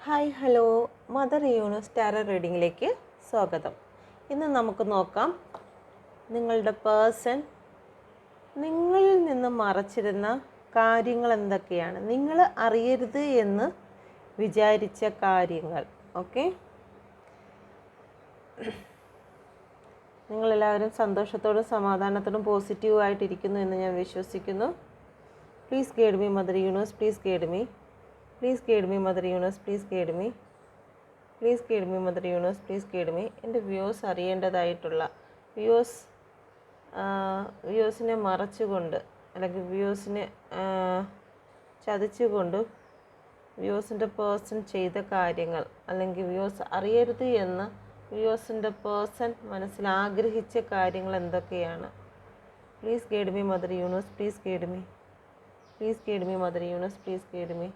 Hi hello mother universe tarot റീഡിങ്ങിലേക്ക് സ്വാഗതം. ഇന്ന് നമുക്ക് നോക്കാം നിങ്ങളുടെ പേഴ്സൺ നിങ്ങളിൽ നിന്ന് മറച്ചിരുന്ന കാര്യങ്ങൾ എന്തൊക്കെയാണ്, നിങ്ങൾ അറിയരുത് എന്ന് വിചാരിച്ച കാര്യങ്ങൾ. ഓക്കെ, നിങ്ങളെല്ലാവരും സന്തോഷത്തോടും സമാധാനത്തോടും പോസിറ്റീവായിട്ടിരിക്കുന്നു എന്ന് ഞാൻ വിശ്വസിക്കുന്നു. Please guide me mother universe, please guide me. Please guide me mother universe, please guide me. Please guide me mother universe, please guide me. എൻ്റെ വ്യൂസ് അറിയേണ്ടതായിട്ടുള്ള വ്യൂസിനെ മറച്ചുകൊണ്ട് അല്ലെങ്കിൽ വ്യൂസിനെ ചതിച്ചുകൊണ്ട് വ്യൂസിൻ്റെ പേഴ്സൺ ചെയ്ത കാര്യങ്ങൾ അല്ലെങ്കിൽ വ്യൂസ് അറിയരുത് എന്ന് വ്യൂസിൻ്റെ പേഴ്സൺ മനസ്സിൽ ആഗ്രഹിച്ച കാര്യങ്ങൾ എന്തൊക്കെയാണ്? Please guide me mother universe, please guide me. Please guide me mother universe, please guide me.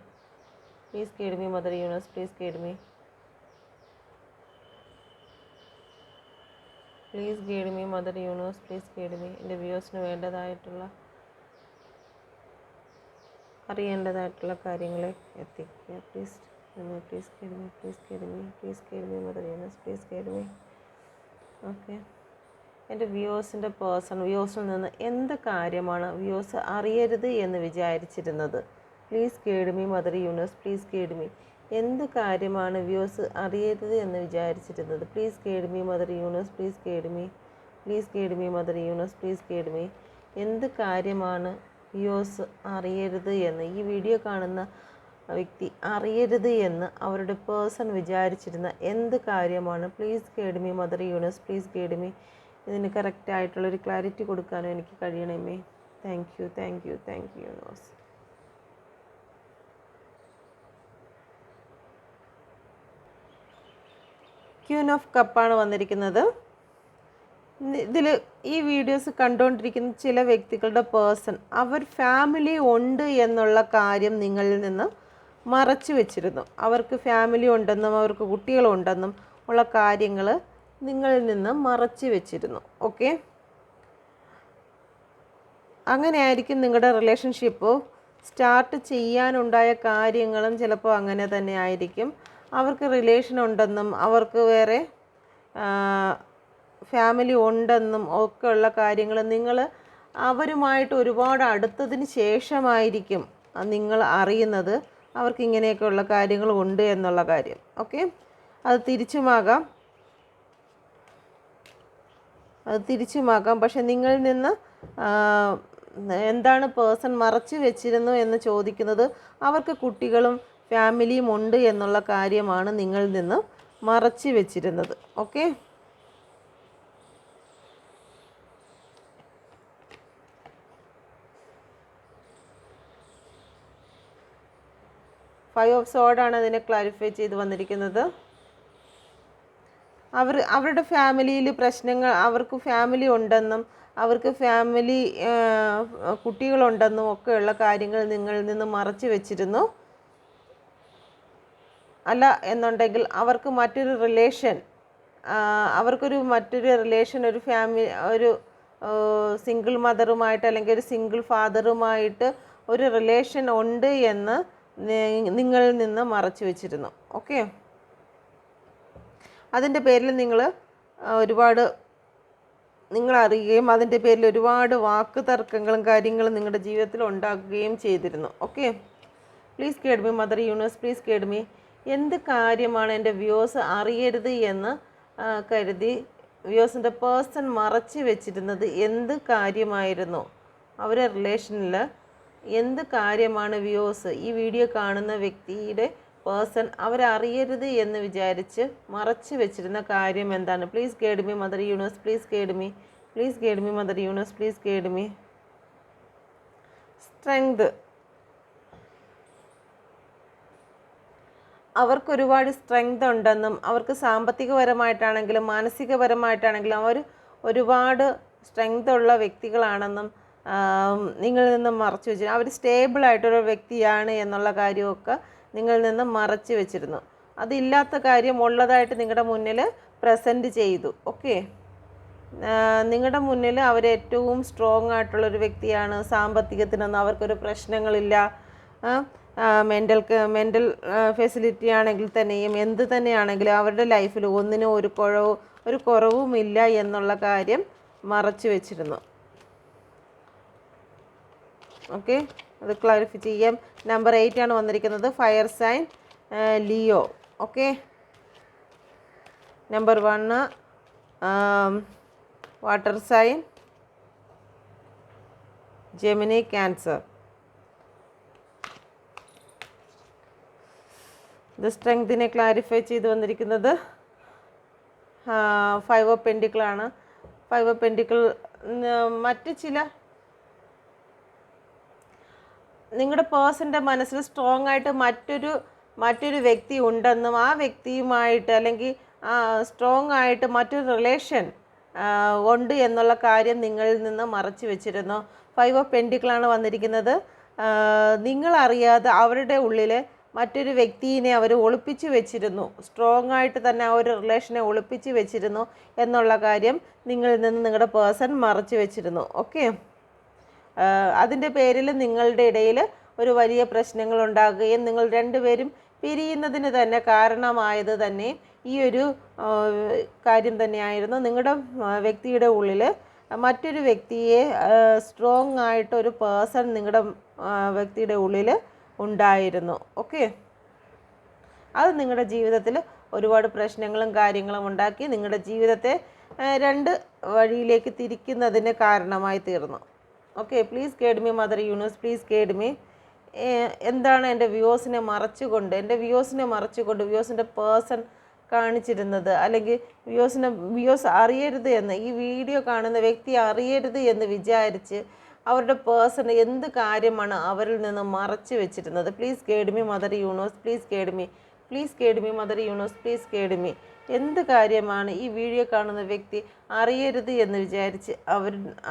Please guide me mother universe, please guide me. Please guide me mother universe, please guide me. എൻ്റെ വ്യൂസിന് വേണ്ടതായിട്ടുള്ള അറിയേണ്ടതായിട്ടുള്ള കാര്യങ്ങളെ എത്തിക്കുക. Please please guide me, please guide me, please guide me mother universe, please guide me. Okay, എൻ്റെ വ്യൂസിൻ്റെ person വ്യൂസിൽ നിന്ന് എന്ത് കാര്യമാണ് views അറിയരുത് എന്ന് വിചാരിച്ചിരുന്നത്? Please guide me mother universe, please guide me. എന്ത് കാര്യമാണ് വ്യൂസ് അറിയരുത് എന്ന് വിചാരിച്ചിരുന്നത്? Please guide me mother universe, please guide me. Please guide me mother universe, please guide me. എന്ത് കാര്യമാണ് വ്യൂസ് അറിയരുത് എന്ന്, ഈ വീഡിയോ കാണുന്ന വ്യക്തി അറിയരുത് എന്ന് അവരുടെ പേഴ്സൺ വിചാരിച്ചിരുന്ന എന്ത് കാര്യമാണ്? Please guide me mother universe, please guide me. ഇതിന് കറക്റ്റായിട്ടുള്ളൊരു ക്ലാരിറ്റി കൊടുക്കാനും എനിക്ക് കഴിയണമേ. Thank you, thank you, thank you universe. Queen of കപ്പാണ് വന്നിരിക്കുന്നത്. ഇതിൽ ഈ വീഡിയോസ് കണ്ടുകൊണ്ടിരിക്കുന്ന ചില വ്യക്തികളുടെ പേഴ്സൺ അവർ ഫാമിലി ഉണ്ട് എന്നുള്ള കാര്യം നിങ്ങളിൽ നിന്ന് മറച്ചു വെച്ചിരുന്നു. അവർക്ക് ഫാമിലി ഉണ്ടെന്നും അവർക്ക് കുട്ടികളുണ്ടെന്നും ഉള്ള കാര്യങ്ങൾ നിങ്ങളിൽ നിന്ന് മറച്ചു വെച്ചിരുന്നു. ഓക്കെ, അങ്ങനെയായിരിക്കും നിങ്ങളുടെ റിലേഷൻഷിപ്പ് സ്റ്റാർട്ട് ചെയ്യാനുണ്ടായ കാര്യങ്ങളും ചിലപ്പോൾ അങ്ങനെ തന്നെ ആയിരിക്കും. അവർക്ക് റിലേഷൻ ഉണ്ടെന്നും അവർക്ക് വേറെ ഫാമിലി ഉണ്ടെന്നും ഒക്കെ ഉള്ള കാര്യങ്ങൾ നിങ്ങൾ അവരുമായിട്ട് ഒരുപാട് അടുത്തതിന് ശേഷമായിരിക്കും നിങ്ങൾ അറിയുന്നത് അവർക്ക് ഇങ്ങനെയൊക്കെയുള്ള കാര്യങ്ങൾ ഉണ്ട് എന്നുള്ള കാര്യം. ഓക്കെ, അത് തിരിച്ചുമാകാം. പക്ഷെ നിങ്ങളിൽ നിന്ന് എന്താണ് പേഴ്സൺ മറച്ചു വെച്ചിരുന്നു എന്ന് ചോദിക്കുന്നത് അവർക്ക് കുട്ടികളും ഫാമിലിയും ഉണ്ട് എന്നുള്ള കാര്യമാണ് നിങ്ങളിൽ നിന്ന് മറച്ചു വെച്ചിരുന്നത്. ഓക്കെ, ഫൈവ് ഓഫ് സോർഡാണ് അതിനെ ക്ലാരിഫൈ ചെയ്ത് വന്നിരിക്കുന്നത്. അവരുടെ ഫാമിലിയിൽ പ്രശ്നങ്ങൾ, അവർക്ക് ഫാമിലി ഉണ്ടെന്നും അവർക്ക് ഫാമിലി കുട്ടികളുണ്ടെന്നും ഒക്കെയുള്ള കാര്യങ്ങൾ നിങ്ങളിൽ നിന്ന് മറച്ചു വെച്ചിരുന്നു. അല്ല എന്നുണ്ടെങ്കിൽ അവർക്ക് മറ്റൊരു റിലേഷൻ ഒരു ഫാമിലി, ഒരു സിംഗിൾ മദറുമായിട്ട് അല്ലെങ്കിൽ ഒരു സിംഗിൾ ഫാദറുമായിട്ട് ഒരു റിലേഷൻ ഉണ്ട് എന്ന് നിങ്ങളിൽ നിന്ന് മറച്ചു വെച്ചിരുന്നു. ഓക്കെ, അതിൻ്റെ പേരിൽ നിങ്ങൾ അറിയുകയും അതിൻ്റെ പേരിൽ ഒരുപാട് വാക്ക് തർക്കങ്ങളും കാര്യങ്ങളും നിങ്ങളുടെ ജീവിതത്തിൽ ഉണ്ടാക്കുകയും ചെയ്തിരുന്നു. Okay, please guide me mother universe, please guide me. എന്ത് കാര്യമാണ് എൻ്റെ വ്യൂസ് അറിയരുത് എന്ന് കരുതി വ്യൂസിൻ്റെ പേഴ്സൺ മറച്ചു വെച്ചിരുന്നത്? എന്ത് കാര്യമായിരുന്നു? അവരുടെ റിലേഷനിൽ എന്ത് കാര്യമാണ് വ്യൂസ്, ഈ വീഡിയോ കാണുന്ന വ്യക്തിയുടെ പേഴ്സൺ അവരറിയരുത് എന്ന് വിചാരിച്ച് മറച്ചു വെച്ചിരുന്ന കാര്യം എന്താണ്? Please guide me mother universe, please guide me. Please guide me mother universe, please guide me. Strength, അവർക്ക് ഒരുപാട് സ്ട്രെങ്ത് ഉണ്ടെന്നും അവർക്ക് സാമ്പത്തികപരമായിട്ടാണെങ്കിലും മാനസികപരമായിട്ടാണെങ്കിലും അവർ ഒരുപാട് സ്ട്രെങ്ത് ഉള്ള വ്യക്തികളാണെന്നും നിങ്ങളിൽ നിന്ന് മറച്ചു വെച്ചു. അവർ സ്റ്റേബിളായിട്ടൊരു വ്യക്തിയാണ് എന്നുള്ള കാര്യമൊക്കെ നിങ്ങളിൽ നിന്ന് മറച്ചു വെച്ചിരുന്നു. അതില്ലാത്ത കാര്യം ഉള്ളതായിട്ട് നിങ്ങളുടെ മുന്നിൽ പ്രസൻറ്റ് ചെയ്തു. ഓക്കെ, നിങ്ങളുടെ മുന്നിൽ അവരേറ്റവും സ്ട്രോങ് ആയിട്ടുള്ളൊരു വ്യക്തിയാണ്, സാമ്പത്തികത്തിനൊന്നും അവർക്കൊരു പ്രശ്നങ്ങളില്ല, മെൻ്റൽ ഫെസിലിറ്റി ആണെങ്കിൽ തന്നെയും എന്ത് തന്നെയാണെങ്കിലും അവരുടെ ലൈഫിൽ ഒന്നിനും ഒരു കുറവുമില്ല എന്നുള്ള കാര്യം മറച്ചു വെച്ചിരുന്നു. ഓക്കെ, അത് ക്ലാരിഫൈ ചെയ്യാം. നമ്പർ 8 ആണ് വന്നിരിക്കുന്നത്, fire sign Leo. Okay, number 1 water sign Gemini Cancer. ഇത് സ്ട്രെങ്തിനെ ക്ലാരിഫൈ ചെയ്ത് വന്നിരിക്കുന്നത് 5 ഓഫ് പെൻഡിക്കിൾ ആണ്. 5 ഓഫ് പെൻഡിക്കിൾ മറ്റ് ചില നിങ്ങളുടെ പേഴ്സൻ്റെ മനസ്സിൽ സ്ട്രോങ് ആയിട്ട് മറ്റൊരു വ്യക്തി ഉണ്ടെന്നും ആ വ്യക്തിയുമായിട്ട് അല്ലെങ്കിൽ സ്ട്രോങ് ആയിട്ട് മറ്റൊരു റിലേഷൻ ഉണ്ട് എന്നുള്ള കാര്യം നിങ്ങളിൽ നിന്ന് മറച്ചു വെച്ചിരുന്നു. 5 ഓഫ് പെൻഡിക്കിളാണ് വന്നിരിക്കുന്നത്. നിങ്ങളറിയാതെ അവരുടെ ഉള്ളിൽ മറ്റൊരു വ്യക്തിയെ അവർ ഒളിപ്പിച്ചു വെച്ചിരുന്നു. സ്ട്രോങ് ആയിട്ട് തന്നെ ആ ഒരു റിലേഷനെ ഒളിപ്പിച്ചു വെച്ചിരുന്നു എന്നുള്ള കാര്യം നിങ്ങളിൽ നിന്ന് നിങ്ങളുടെ പേഴ്സൺ മറച്ചു വെച്ചിരുന്നു. ഓക്കെ, അതിൻ്റെ പേരിൽ നിങ്ങളുടെ ഇടയിൽ ഒരു വലിയ പ്രശ്നങ്ങൾ ഉണ്ടാകുകയും നിങ്ങൾ രണ്ടുപേരും പിരിയുന്നതിന് തന്നെ കാരണമായത് തന്നെ ഈ ഒരു കാര്യം തന്നെയായിരുന്നു. നിങ്ങളുടെ വ്യക്തിയുടെ ഉള്ളിൽ മറ്റൊരു വ്യക്തിയെ സ്ട്രോങ് ആയിട്ടൊരു പേഴ്സൺ നിങ്ങളുടെ വ്യക്തിയുടെ ഉള്ളിൽ ഉണ്ടായിരുന്നു. ഓക്കെ, അത് നിങ്ങളുടെ ജീവിതത്തിൽ ഒരുപാട് പ്രശ്നങ്ങളും കാര്യങ്ങളും ഉണ്ടാക്കി നിങ്ങളുടെ ജീവിതത്തെ 2 വഴിയിലേക്ക് തിരിക്കുന്നതിന് കാരണമായി തീർന്നു. Okay, please guide me mother universe, please guide me. എന്താണ് എൻ്റെ വ്യൂസിനെ മറച്ചുകൊണ്ട് വ്യൂസിൻ്റെ പേഴ്സൺ കാണിച്ചിരുന്നത്, അല്ലെങ്കിൽ വ്യൂസ് അറിയരുത് എന്ന്, ഈ വീഡിയോ കാണുന്ന വ്യക്തി അറിയരുത് എന്ന് വിചാരിച്ച് അവരുടെ പേഴ്സൺ എന്ത് കാര്യമാണ് അവരിൽ നിന്ന് മറച്ചു വെച്ചിരുന്നത്? Please guide me mother universe, please guide me mother universe, please guide me. എന്ത് കാര്യമാണ് ഈ വീഡിയോ കാണുന്ന വ്യക്തി അറിയരുത് എന്ന് വിചാരിച്ച്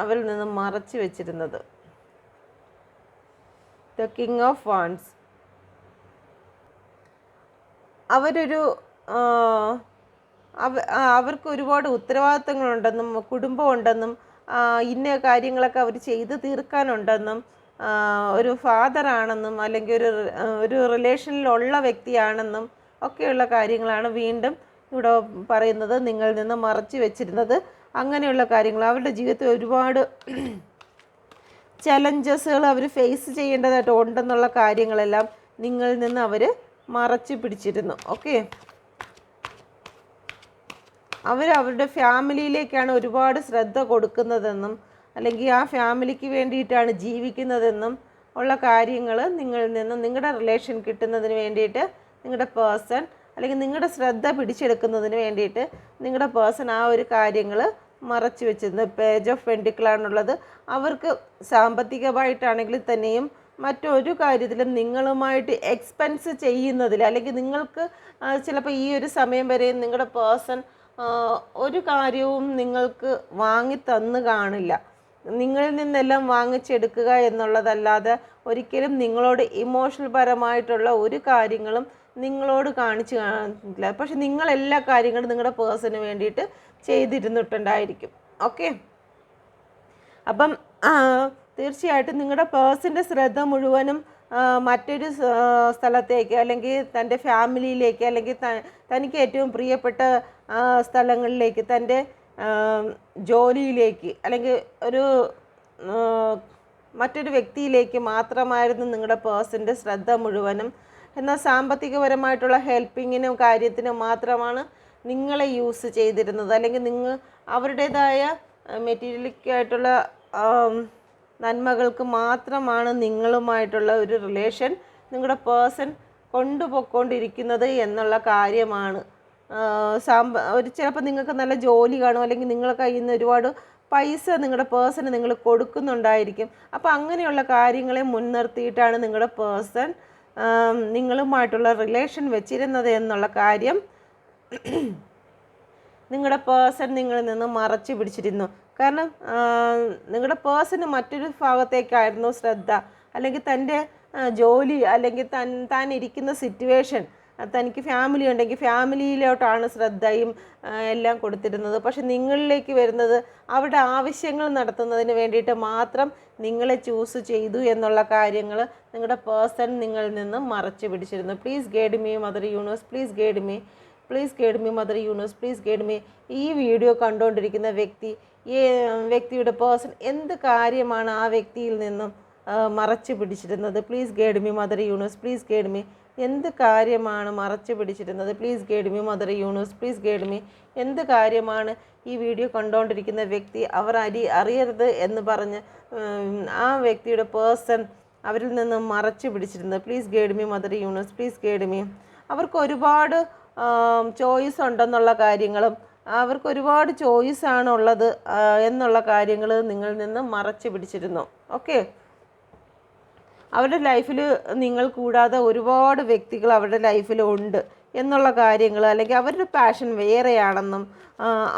അവരിൽ നിന്ന് മറച്ചു വെച്ചിരുന്നത്? The king of wands. അവർക്ക് ഒരുപാട് ഉത്തരവാദിത്തങ്ങളുണ്ടെന്നും കുടുംബമുണ്ടെന്നും ഇന്ന കാര്യങ്ങളൊക്കെ അവർ ചെയ്തു തീർക്കാനുണ്ടെന്നും ഒരു ഫാദറാണെന്നും അല്ലെങ്കിൽ ഒരു റിലേഷനിലുള്ള വ്യക്തിയാണെന്നും ഒക്കെയുള്ള കാര്യങ്ങളാണ് വീണ്ടും ഇവിടെ പറയുന്നത്, നിങ്ങളിൽ നിന്ന് മറച്ചു വെച്ചിരുന്നത്. അങ്ങനെയുള്ള കാര്യങ്ങൾ അവരുടെ ജീവിതത്തിൽ ഒരുപാട് ചലഞ്ചസുകൾ അവർ ഫേസ് ചെയ്യേണ്ടതായിട്ട് ഉണ്ടെന്നുള്ള കാര്യങ്ങളെല്ലാം നിങ്ങളിൽ നിന്ന് അവർ മറച്ചു പിടിച്ചിരുന്നു. ഓക്കെ, അവരുടെ ഫാമിലിയിലേക്കാണ് ഒരുപാട് ശ്രദ്ധ കൊടുക്കുന്നതെന്നും അല്ലെങ്കിൽ ആ ഫാമിലിക്ക് വേണ്ടിയിട്ടാണ് ജീവിക്കുന്നതെന്നും ഉള്ള കാര്യങ്ങൾ നിങ്ങളിൽ നിന്നും നിങ്ങളുടെ റിലേഷൻ കിട്ടുന്നതിന് വേണ്ടിയിട്ട് നിങ്ങളുടെ പേഴ്സൺ അല്ലെങ്കിൽ നിങ്ങളുടെ ശ്രദ്ധ പിടിച്ചെടുക്കുന്നതിന് വേണ്ടിയിട്ട് നിങ്ങളുടെ പേഴ്സൺ ആ ഒരു കാര്യങ്ങൾ മറച്ചു വെച്ചിരുന്നു. പേജ് ഓഫ് പെൻഡിക്കിളാണുള്ളത്. അവർക്ക് സാമ്പത്തികമായിട്ടാണെങ്കിൽ തന്നെയും മറ്റൊരു കാര്യത്തിലും നിങ്ങളുമായിട്ട് എക്സ്പെൻസ് ചെയ്യുന്നതിൽ അല്ലെങ്കിൽ നിങ്ങൾക്ക് ചിലപ്പോൾ ഈ ഒരു സമയം വരെ നിങ്ങളുടെ പേഴ്സൺ ഒരു കാര്യവും നിങ്ങൾക്ക് വാങ്ങി തന്നു കാണില്ല. നിങ്ങളിൽ നിന്നെല്ലാം വാങ്ങിച്ചെടുക്കുക എന്നുള്ളതല്ലാതെ ഒരിക്കലും നിങ്ങളോട് ഇമോഷണൽ പരമായിട്ടുള്ള ഒരു കാര്യങ്ങളും നിങ്ങളോട് കാണിച്ചു കാണില്ല. പക്ഷെ നിങ്ങളെല്ലാ കാര്യങ്ങളും നിങ്ങളുടെ പേഴ്സണിന് വേണ്ടിയിട്ട് ചെയ്തിരുന്നിട്ടുണ്ടായിരിക്കും. ഓക്കെ, അപ്പം തീർച്ചയായിട്ടും നിങ്ങളുടെ പേഴ്സൻ്റെ ശ്രദ്ധ മുഴുവനും മറ്റൊരു സ്ഥലത്തേക്ക് അല്ലെങ്കിൽ തൻ്റെ ഫാമിലിയിലേക്ക് അല്ലെങ്കിൽ തനിക്ക് ഏറ്റവും പ്രിയപ്പെട്ട സ്ഥലങ്ങളിലേക്ക്, തൻ്റെ ജോലിയിലേക്ക് അല്ലെങ്കിൽ മറ്റൊരു വ്യക്തിയിലേക്ക് മാത്രമായിരുന്നു നിങ്ങളുടെ പേഴ്സൻ്റെ ശ്രദ്ധ മുഴുവനും. എന്നാൽ സാമ്പത്തികപരമായിട്ടുള്ള ഹെൽപ്പിങ്ങിനും കാര്യത്തിനും മാത്രമാണ് നിങ്ങളെ യൂസ് ചെയ്തിരുന്നത്. അല്ലെങ്കിൽ അവരുടേതായ മെറ്റീരിയലിക്കായിട്ടുള്ള നന്മകൾക്ക് മാത്രമാണ് നിങ്ങളുമായിട്ടുള്ള ഒരു റിലേഷൻ നിങ്ങളുടെ പേഴ്സൺ കൊണ്ടുപോയിക്കൊണ്ടിരിക്കുന്നത് എന്നുള്ള കാര്യമാണ്. ചിലപ്പോൾ നിങ്ങൾക്ക് നല്ല ജോലി കാണും, അല്ലെങ്കിൽ നിങ്ങളുടെ കയ്യിൽ നിന്ന് ഒരുപാട് പൈസ നിങ്ങളുടെ പേഴ്സണ് നിങ്ങൾ കൊടുക്കുന്നുണ്ടായിരിക്കും. അപ്പോൾ അങ്ങനെയുള്ള കാര്യങ്ങളെ മുൻനിർത്തിയിട്ടാണ് നിങ്ങളുടെ പേഴ്സൺ നിങ്ങളുമായിട്ടുള്ള റിലേഷൻ വെച്ചിരുന്നത് എന്നുള്ള കാര്യം നിങ്ങളുടെ പേഴ്സൺ നിങ്ങളിൽ നിന്ന് മറച്ചു പിടിച്ചിരുന്നു. കാരണം നിങ്ങളുടെ പേഴ്സണ് മറ്റൊരു ഭാഗത്തേക്കായിരുന്നു ശ്രദ്ധ, അല്ലെങ്കിൽ തൻ്റെ ജോലി അല്ലെങ്കിൽ താൻ ഇരിക്കുന്ന സിറ്റുവേഷൻ തനിക്ക് ഫാമിലി ഉണ്ടെങ്കിൽ ഫാമിലിയിലോട്ടാണ് ശ്രദ്ധയും എല്ലാം കൊടുത്തിരുന്നത്. പക്ഷെ നിങ്ങളിലേക്ക് വരുന്നത് അവരുടെ ആവശ്യങ്ങൾ നടത്തുന്നതിന് വേണ്ടിയിട്ട് മാത്രം നിങ്ങളെ ചൂസ് ചെയ്തു എന്നുള്ള കാര്യങ്ങൾ നിങ്ങളുടെ പേഴ്സൺ നിങ്ങളിൽ നിന്നും മറച്ചു പിടിച്ചിരുന്നു. Please guide me mother universe, please guide me, please guide me mother universe, please guide me. ഈ വീഡിയോ കണ്ടുകൊണ്ടിരിക്കുന്ന വ്യക്തിയുടെ പേഴ്സൺ എന്ത് കാര്യമാണ് ആ വ്യക്തിയിൽ നിന്നും മറച്ചു പിടിച്ചിരുന്നത്? Please guide me mother universe, please guide me. എന്ത് കാര്യമാണ് മറച്ചു പിടിച്ചിരുന്നത്? Please guide me mother universe, please guide me. എന്ത് കാര്യമാണ് ഈ വീഡിയോ കണ്ടുകൊണ്ടിരിക്കുന്ന വ്യക്തി അവർ അറിയരുത് എന്ന് പറഞ്ഞ് ആ വ്യക്തിയുടെ പേഴ്സൺ അവരിൽ നിന്ന് മറച്ചു പിടിച്ചിരുന്നത്? Please guide me mother universe, please guide me. അവർക്ക് ഒരുപാട് ചോയ്സ് ഉണ്ടെന്നുള്ള കാര്യങ്ങളും അവർക്ക് ഒരുപാട് ചോയ്സാണ് ഉള്ളത് എന്നുള്ള കാര്യങ്ങൾ നിങ്ങളിൽ നിന്ന് മറച്ചു പിടിച്ചിരുന്നു. ഓക്കെ, അവരുടെ ലൈഫിൽ നിങ്ങൾ കൂടാതെ ഒരുപാട് വ്യക്തികൾ അവരുടെ ലൈഫിൽ ഉണ്ട് എന്നുള്ള കാര്യങ്ങൾ, അല്ലെങ്കിൽ അവരുടെ പാഷൻ വേറെയാണെന്നും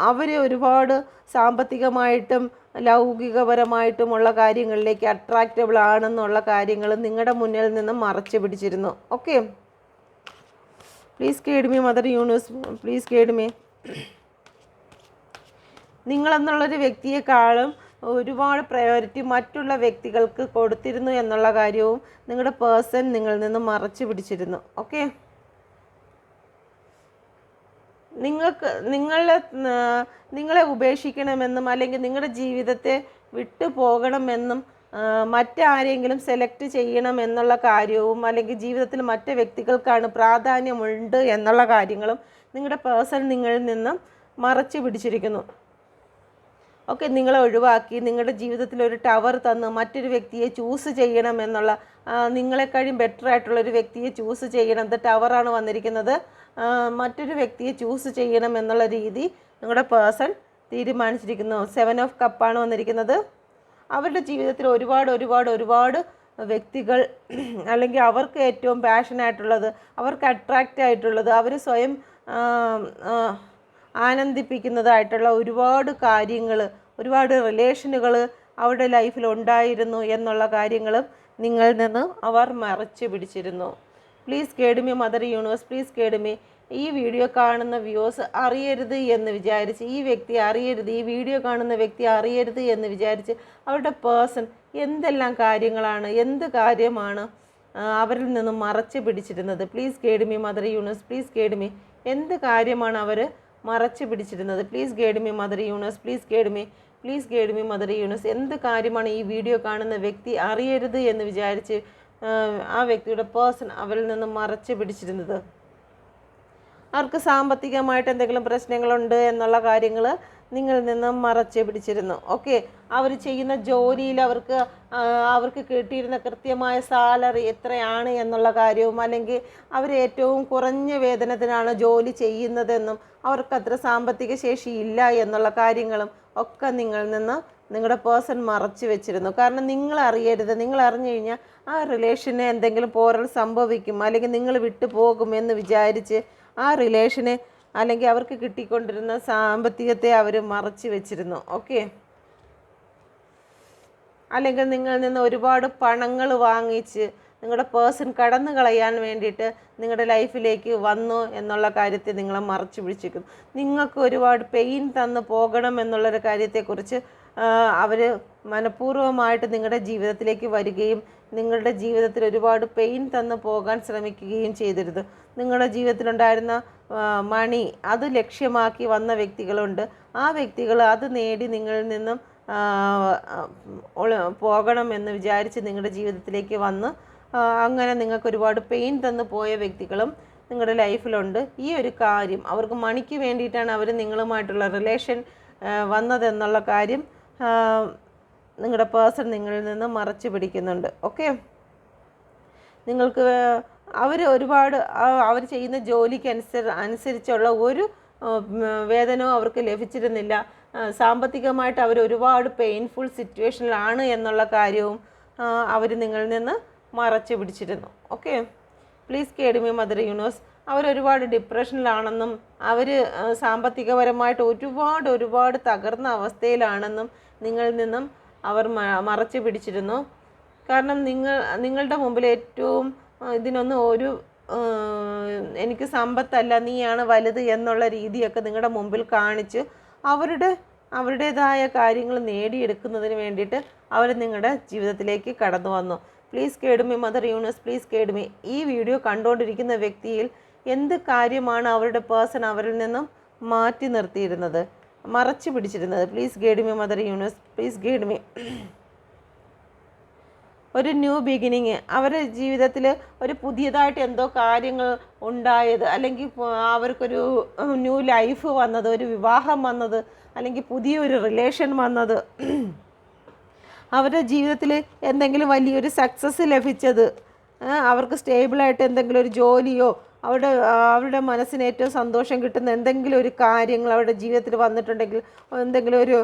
അവർ ഒരുപാട് സാമ്പത്തികമായിട്ടും ലൗകികപരമായിട്ടുമുള്ള കാര്യങ്ങളിലേക്ക് അട്രാക്റ്റബിൾ ആണെന്നുള്ള കാര്യങ്ങൾ നിങ്ങളുടെ മുന്നിൽ നിന്ന് മറച്ചു പിടിച്ചിരുന്നു. Okay, please guide me mother universe, please guide me. നിങ്ങളെന്നുള്ളൊരു വ്യക്തിയെക്കാളും ഒരുപാട് പ്രയോറിറ്റി മറ്റുള്ള വ്യക്തികൾക്ക് കൊടുത്തിരുന്നു എന്നുള്ള കാര്യവും നിങ്ങളുടെ പേഴ്സൺ നിങ്ങളിൽ നിന്ന് മറച്ചു പിടിച്ചിരുന്നു. ഓക്കെ, നിങ്ങളെ ഉപേക്ഷിക്കണമെന്നും അല്ലെങ്കിൽ നിങ്ങളുടെ ജീവിതത്തെ വിട്ടു പോകണമെന്നും മറ്റാരെങ്കിലും സെലക്ട് ചെയ്യണം എന്നുള്ള കാര്യവും അല്ലെങ്കിൽ ജീവിതത്തിൽ മറ്റ് വ്യക്തികൾക്കാണ് പ്രാധാന്യമുണ്ട് എന്നുള്ള കാര്യങ്ങളും നിങ്ങളുടെ പേഴ്സൺ നിങ്ങളിൽ നിന്നും മറച്ചു പിടിച്ചിരിക്കുന്നു. ഓക്കെ, നിങ്ങളെ ഒഴിവാക്കി നിങ്ങളുടെ ജീവിതത്തിൽ ഒരു ടവർ തന്ന് മറ്റൊരു വ്യക്തിയെ ചൂസ് ചെയ്യണം എന്നുള്ള, നിങ്ങളെക്കാളും ബെറ്റർ ആയിട്ടുള്ളൊരു വ്യക്തിയെ ചൂസ് ചെയ്യണം, ഇത് ടവറാണ് വന്നിരിക്കുന്നത്, മറ്റൊരു വ്യക്തിയെ ചൂസ് ചെയ്യണം എന്നുള്ള രീതി നിങ്ങളുടെ പേഴ്സൺ തീരുമാനിച്ചിരിക്കുന്നു. 7 ഓഫ് കപ്പാണ് വന്നിരിക്കുന്നത്. അവരുടെ ജീവിതത്തിൽ ഒരുപാട് വ്യക്തികൾ അല്ലെങ്കിൽ അവർക്ക് ഏറ്റവും പാഷനായിട്ടുള്ളത്, അവർക്ക് അട്രാക്റ്റ് ആയിട്ടുള്ളത്, അവർ സ്വയം ആനന്ദിപ്പിക്കുന്നതായിട്ടുള്ള ഒരുപാട് കാര്യങ്ങൾ, ഒരുപാട് റിലേഷനുകൾ അവരുടെ ലൈഫിൽ ഉണ്ടായിരുന്നു എന്നുള്ള കാര്യങ്ങളും നിങ്ങളിൽ നിന്ന് അവർ മറച്ചു പിടിച്ചിരുന്നു. Please guide me mother universe, please guide me. ഈ വീഡിയോ കാണുന്ന വ്യൂവേഴ്സ് അറിയരുത് എന്ന് വിചാരിച്ച്, ഈ വ്യക്തി അറിയരുത്, ഈ വീഡിയോ കാണുന്ന വ്യക്തി അറിയരുത് എന്ന് വിചാരിച്ച് അവരുടെ പേഴ്സൺ എന്തെല്ലാം കാര്യങ്ങളാണ്, എന്ത് കാര്യമാണ് അവരിൽ നിന്നും മറച്ചു പിടിച്ചിരുന്നത്? Please guide me mother universe, please guide me. എന്ത് കാര്യമാണ് അവർ മറച്ചു പിടിച്ചിരുന്നത്? Please guide me mother universe, please guide me, please guide me mother universe. എന്ത് കാര്യമാണ് ഈ വീഡിയോ കാണുന്ന വ്യക്തി അറിയരുത് എന്ന് വിചാരിച്ച് ആ വ്യക്തിയുടെ പേഴ്സൺ അവരിൽ നിന്ന് മറച്ചു പിടിച്ചിരുന്നത്? അവർക്ക് സാമ്പത്തികമായിട്ട് എന്തെങ്കിലും പ്രശ്നങ്ങളുണ്ട് എന്നുള്ള കാര്യങ്ങൾ നിങ്ങളിൽ നിന്നും മറച്ചു പിടിച്ചിരുന്നു. ഓക്കെ, അവർ ചെയ്യുന്ന ജോലിയിൽ അവർക്ക് കിട്ടിയിരുന്ന കൃത്യമായ സാലറി എത്രയാണ് എന്നുള്ള കാര്യവും, അല്ലെങ്കിൽ അവർ ഏറ്റവും കുറഞ്ഞ വേതനത്തിനാണ് ജോലി ചെയ്യുന്നതെന്നും അവർക്കത്ര സാമ്പത്തിക ശേഷി ഇല്ല എന്നുള്ള കാര്യങ്ങളും ഒക്കെ നിങ്ങളിൽ നിന്ന് നിങ്ങളുടെ പേഴ്സൺ മറച്ചു വെച്ചിരുന്നു. കാരണം നിങ്ങൾ അറിയരുത്, നിങ്ങൾ അറിഞ്ഞു കഴിഞ്ഞാൽ ആ റിലേഷന് എന്തെങ്കിലും പോറൽ സംഭവിക്കും, അല്ലെങ്കിൽ നിങ്ങൾ വിട്ടു പോകുമെന്ന് വിചാരിച്ച് ആ റിലേഷനെ അല്ലെങ്കിൽ അവർക്ക് കിട്ടിക്കൊണ്ടിരുന്ന സാമ്പത്തികത്തെ അവർ മറച്ചു വെച്ചിരുന്നു. ഓക്കെ, അല്ലെങ്കിൽ നിങ്ങളിൽ നിന്ന് ഒരുപാട് പണങ്ങൾ വാങ്ങിച്ച് നിങ്ങളുടെ പേഴ്സൺ കടന്നു കളയാൻ വേണ്ടിയിട്ട് നിങ്ങളുടെ ലൈഫിലേക്ക് വന്നു എന്നുള്ള കാര്യത്തെ നിങ്ങളെ മറച്ചു പിടിച്ചിരിക്കുന്നു. നിങ്ങൾക്ക് ഒരുപാട് പെയിൻ തന്ന് പോകണം എന്നുള്ളൊരു കാര്യത്തെക്കുറിച്ച് അവർ മനഃപൂർവ്വമായിട്ട് നിങ്ങളുടെ ജീവിതത്തിലേക്ക് വരികയും നിങ്ങളുടെ ജീവിതത്തിൽ ഒരുപാട് പെയിൻ തന്ന് പോകാൻ ശ്രമിക്കുകയും ചെയ്തിരുന്നു. നിങ്ങളുടെ ജീവിതത്തിലുണ്ടായിരുന്ന മണി അത് ലക്ഷ്യമാക്കി വന്ന വ്യക്തികളുണ്ട്. ആ വ്യക്തികൾ അത് നേടി നിങ്ങളിൽ നിന്നും പോകണമെന്ന് വിചാരിച്ച് നിങ്ങളുടെ ജീവിതത്തിലേക്ക് വന്ന് അങ്ങനെ നിങ്ങൾക്ക് ഒരുപാട് പെയിൻ തന്ന് പോയ വ്യക്തികളും നിങ്ങളുടെ ലൈഫിലുണ്ട്. ഈ ഒരു കാര്യം അവർക്ക് മണിക്ക് വേണ്ടിയിട്ടാണ് അവർ നിങ്ങളുമായിട്ടുള്ള റിലേഷൻ വന്നതെന്നുള്ള കാര്യം നിങ്ങളുടെ പേഴ്സൺ നിങ്ങളിൽ നിന്ന് മറച്ചു പിടിക്കുന്നുണ്ട്. ഓക്കെ, നിങ്ങൾക്ക് അവർ ചെയ്യുന്ന ജോലിക്ക് അനുസരിച്ചുള്ള ഒരു വേതനവും അവർക്ക് ലഭിച്ചിരുന്നില്ല. സാമ്പത്തികമായിട്ട് അവർ ഒരുപാട് പെയിൻഫുൾ സിറ്റുവേഷനിലാണ് എന്നുള്ള കാര്യവും അവർ നിങ്ങളിൽ നിന്ന് മറച്ചു പിടിച്ചിരുന്നു. Okay, please guide me mother universe. അവരൊരുപാട് ഡിപ്രഷനിലാണെന്നും അവർ സാമ്പത്തികപരമായിട്ട് ഒരുപാട് തകർന്ന അവസ്ഥയിലാണെന്നും നിങ്ങളിൽ നിന്നും അവർ മറച്ചു പിടിച്ചിരുന്നു. കാരണം നിങ്ങളുടെ മുമ്പിൽ ഏറ്റവും ഇതിനൊന്നും ഒരു എനിക്ക് സമ്പത്തല്ല, നീയാണ് വലുത് എന്നുള്ള രീതിയൊക്കെ നിങ്ങളുടെ മുമ്പിൽ കാണിച്ച് അവരുടേതായ കാര്യങ്ങൾ നേടിയെടുക്കുന്നതിന് വേണ്ടിയിട്ട് അവർ നിങ്ങളുടെ ജീവിതത്തിലേക്ക് കടന്നു വന്നു. Please guide me mother universe, please guide me. ഈ വീഡിയോ കണ്ടുകൊണ്ടിരിക്കുന്ന വ്യക്തിയിൽ എന്ത് കാര്യമാണ് അവരുടെ പേഴ്സൺ അവരിൽ നിന്നും മാറ്റി നിർത്തിയിരുന്നത്, മറച്ചു പിടിച്ചിരുന്നത്? Please guide me mother universe, please guide me. ഒരു ന്യൂ ബിഗിനിങ്, അവരുടെ ജീവിതത്തിൽ ഒരു പുതിയതായിട്ട് എന്തോ കാര്യങ്ങൾ ഉണ്ടായത്, അല്ലെങ്കിൽ അവർക്കൊരു ന്യൂ ലൈഫ് വന്നത്, ഒരു വിവാഹം വന്നത്, അല്ലെങ്കിൽ പുതിയൊരു റിലേഷൻ വന്നത്, അവരുടെ ജീവിതത്തിൽ എന്തെങ്കിലും വലിയൊരു സക്സസ് ലഭിച്ചത്, അവർക്ക് സ്റ്റേബിളായിട്ട് എന്തെങ്കിലും ഒരു ജോലിയോ അവരുടെ മനസ്സിന് ഏറ്റവും സന്തോഷം കിട്ടുന്ന എന്തെങ്കിലും ഒരു കാര്യങ്ങൾ അവരുടെ ജീവിതത്തിൽ വന്നിട്ടുണ്ടെങ്കിൽ, എന്തെങ്കിലും ഒരു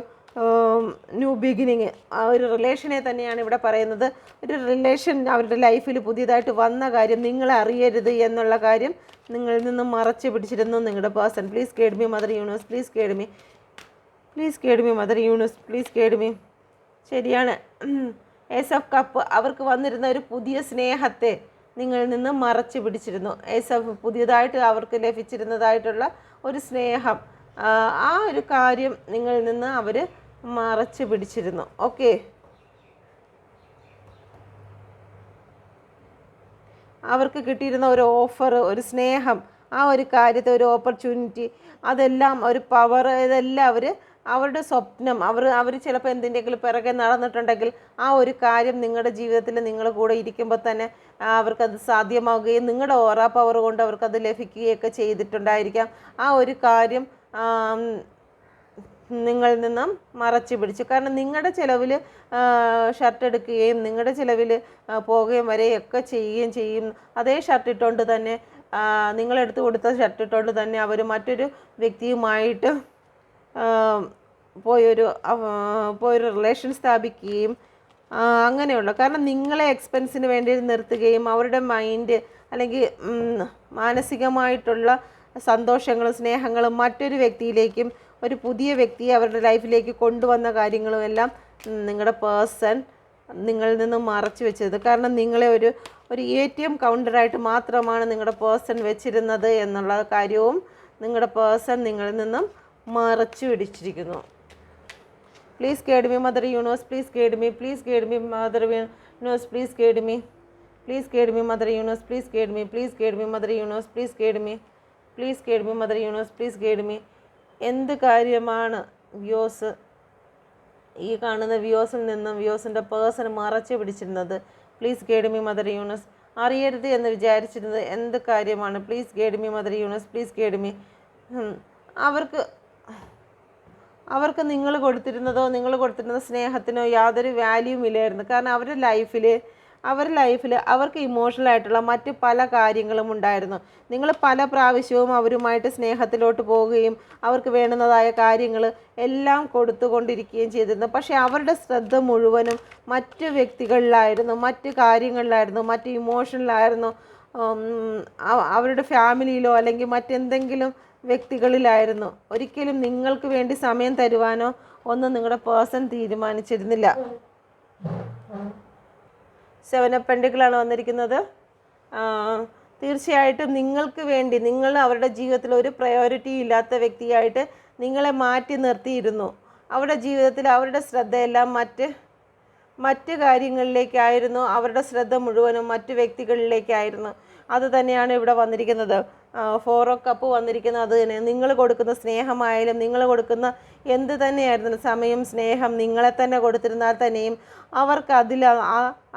ന്യൂ ബിഗിനിങ്, ആ ഒരു റിലേഷനെ തന്നെയാണ് ഇവിടെ പറയുന്നത്. ഒരു റിലേഷൻ അവരുടെ ലൈഫിൽ പുതിയതായിട്ട് വന്ന കാര്യം നിങ്ങളെ അറിയരുത് എന്നുള്ള കാര്യം നിങ്ങളിൽ നിന്ന് മറച്ചു പിടിച്ചിരുന്നു നിങ്ങളുടെ person. Please guide me mother universe, please guide me, please guide me mother universe, please guide me. ശരിയാണ്, ഏസ് ഓഫ് കപ്പ് അവർക്ക് വന്നിരുന്ന ഒരു പുതിയ സ്നേഹത്തെ നിങ്ങളിൽ നിന്ന് മറച്ചു പിടിച്ചിരുന്നു. ഏസ് ഓഫ് പുതിയതായിട്ട് അവർക്ക് ലഭിച്ചിരുന്നതായിട്ടുള്ള ഒരു സ്നേഹം, ആ ഒരു കാര്യം നിങ്ങളിൽ നിന്ന് അവർ മറച്ചു പിടിച്ചിരുന്നു. ഓക്കെ, അവർക്ക് കിട്ടിയിരുന്ന ഒരു ഓഫർ, ഒരു സ്നേഹം, ആ ഒരു കാര്യത്തെ, ഒരു ഓപ്പർച്യൂണിറ്റി, അതെല്ലാം ഒരു പവർ, ഇതെല്ലാം അവരുടെ സ്വപ്നം, അവർ ചിലപ്പോൾ എന്തിൻ്റെങ്കിലും പിറകെ നടന്നിട്ടുണ്ടെങ്കിൽ ആ ഒരു കാര്യം നിങ്ങളുടെ ജീവിതത്തിൽ നിങ്ങൾ കൂടെ ഇരിക്കുമ്പോൾ തന്നെ അവർക്കത് സാധ്യമാവുകയും നിങ്ങളുടെ ഓറ പവർ കൊണ്ട് അവർക്കത് ലഭിക്കുകയൊക്കെ ചെയ്തിട്ടുണ്ടായിരിക്കാം. ആ ഒരു കാര്യം നിങ്ങളിൽ നിന്നും മറച്ചു പിടിച്ചു. കാരണം നിങ്ങളുടെ ചിലവിൽ ഷർട്ട് എടുക്കുകയും നിങ്ങളുടെ ചിലവിൽ പോകുകയും വരെയൊക്കെ ചെയ്യുകയും ചെയ്യും. അതേ ഷർട്ട് ഇട്ടുകൊണ്ട് തന്നെ, നിങ്ങളെടുത്ത് കൊടുത്ത ഷർട്ട് ഇട്ടുകൊണ്ട് തന്നെ അവർ മറ്റൊരു വ്യക്തിയുമായിട്ട് പോയൊരു റിലേഷൻ സ്ഥാപിക്കുകയും അങ്ങനെയുള്ള, കാരണം നിങ്ങളെ എക്സ്പെൻസിന് വേണ്ടി നിർത്തുകയും അവരുടെ മൈൻഡ് അല്ലെങ്കിൽ മാനസികമായിട്ടുള്ള സന്തോഷങ്ങളും സ്നേഹങ്ങളും മറ്റൊരു വ്യക്തിയിലേക്കും, ഒരു പുതിയ വ്യക്തിയെ അവരുടെ ലൈഫിലേക്ക് കൊണ്ടുവന്ന കാര്യങ്ങളും എല്ലാം നിങ്ങളുടെ പേഴ്സൺ നിങ്ങളിൽ നിന്ന് മറച്ചു വെച്ചത്. കാരണം നിങ്ങളെ ഒരു ATM കൗണ്ടറായിട്ട് മാത്രമാണ് നിങ്ങളുടെ പേഴ്സൺ വെച്ചിരുന്നത് എന്നുള്ള കാര്യവും നിങ്ങളുടെ പേഴ്സൺ നിങ്ങളിൽ നിന്നും മറച്ചു പിടിച്ചിരിക്കുന്നു. Please guide me mother universe, please guide me, please guide me mother universe, please guide me, please guide me mother universe, please guide me, please guide me mother universe, please guide me, please guide me mother universe, please guide me. എന്ത് കാര്യമാണ് views, ഈ കാണുന്ന വ്യൂസിൽ നിന്നും വ്യൂസിൻ്റെ person മറച്ചു പിടിച്ചിരുന്നത്? Please guide me mother universe. അറിയരുത് എന്ന് വിചാരിച്ചിരുന്നത് എന്ത് കാര്യമാണ്? Please guide me mother universe, please guide me. അവർക്ക് നിങ്ങൾ കൊടുത്തിരുന്ന സ്നേഹത്തിനോ യാതൊരു വാല്യൂവും ഇല്ലായിരുന്നു. കാരണം അവരുടെ ലൈഫിൽ അവർക്ക് ഇമോഷണൽ ആയിട്ടുള്ള മറ്റ് പല കാര്യങ്ങളും ഉണ്ടായിരുന്നു. നിങ്ങൾ പല പ്രാവശ്യവും അവരുമായിട്ട് സ്നേഹത്തിലോട്ട് പോവുകയും അവർക്ക് വേണ്ടുന്നതായ കാര്യങ്ങൾ എല്ലാം കൊടുത്തുകൊണ്ടിരിക്കുകയും ചെയ്തിരുന്നു. പക്ഷേ അവരുടെ ശ്രദ്ധ മുഴുവനും മറ്റ് വ്യക്തികളിലായിരുന്നു, മറ്റ് കാര്യങ്ങളിലായിരുന്നു, മറ്റ് ഇമോഷനിലായിരുന്നു, അവരുടെ ഫാമിലിയിലോ അല്ലെങ്കിൽ മറ്റെന്തെങ്കിലും വ്യക്തികളിലായിരുന്നു. ഒരിക്കലും നിങ്ങൾക്ക് വേണ്ടി സമയം തരുവാനോ ഒന്നും നിങ്ങളുടെ പേഴ്സൺ തീരുമാനിച്ചിരുന്നില്ല. 7 ഓഫ് പെൻഡിക്കിളാണ് വന്നിരിക്കുന്നത്. തീർച്ചയായിട്ടും നിങ്ങൾക്ക് വേണ്ടി നിങ്ങൾ അവരുടെ ജീവിതത്തിൽ ഒരു പ്രയോറിറ്റി ഇല്ലാത്ത വ്യക്തിയായിട്ട് നിങ്ങളെ മാറ്റി നിർത്തിയിരുന്നു. അവരുടെ ജീവിതത്തിൽ അവരുടെ ശ്രദ്ധയെല്ലാം മറ്റ് കാര്യങ്ങളിലേക്കായിരുന്നു. അവരുടെ ശ്രദ്ധ മുഴുവനും മറ്റു വ്യക്തികളിലേക്കായിരുന്നു. അത് തന്നെയാണ് ഇവിടെ വന്നിരിക്കുന്നത്. 4 ഓഫ് കപ്പ് വന്നിരിക്കുന്നത് അത് തന്നെ. നിങ്ങൾ കൊടുക്കുന്ന സ്നേഹമായാലും നിങ്ങൾ കൊടുക്കുന്ന എന്ത് തന്നെയായിരുന്നു, സമയം, സ്നേഹം നിങ്ങളെ തന്നെ കൊടുത്തിരുന്നാൽ തന്നെയും അവർക്ക്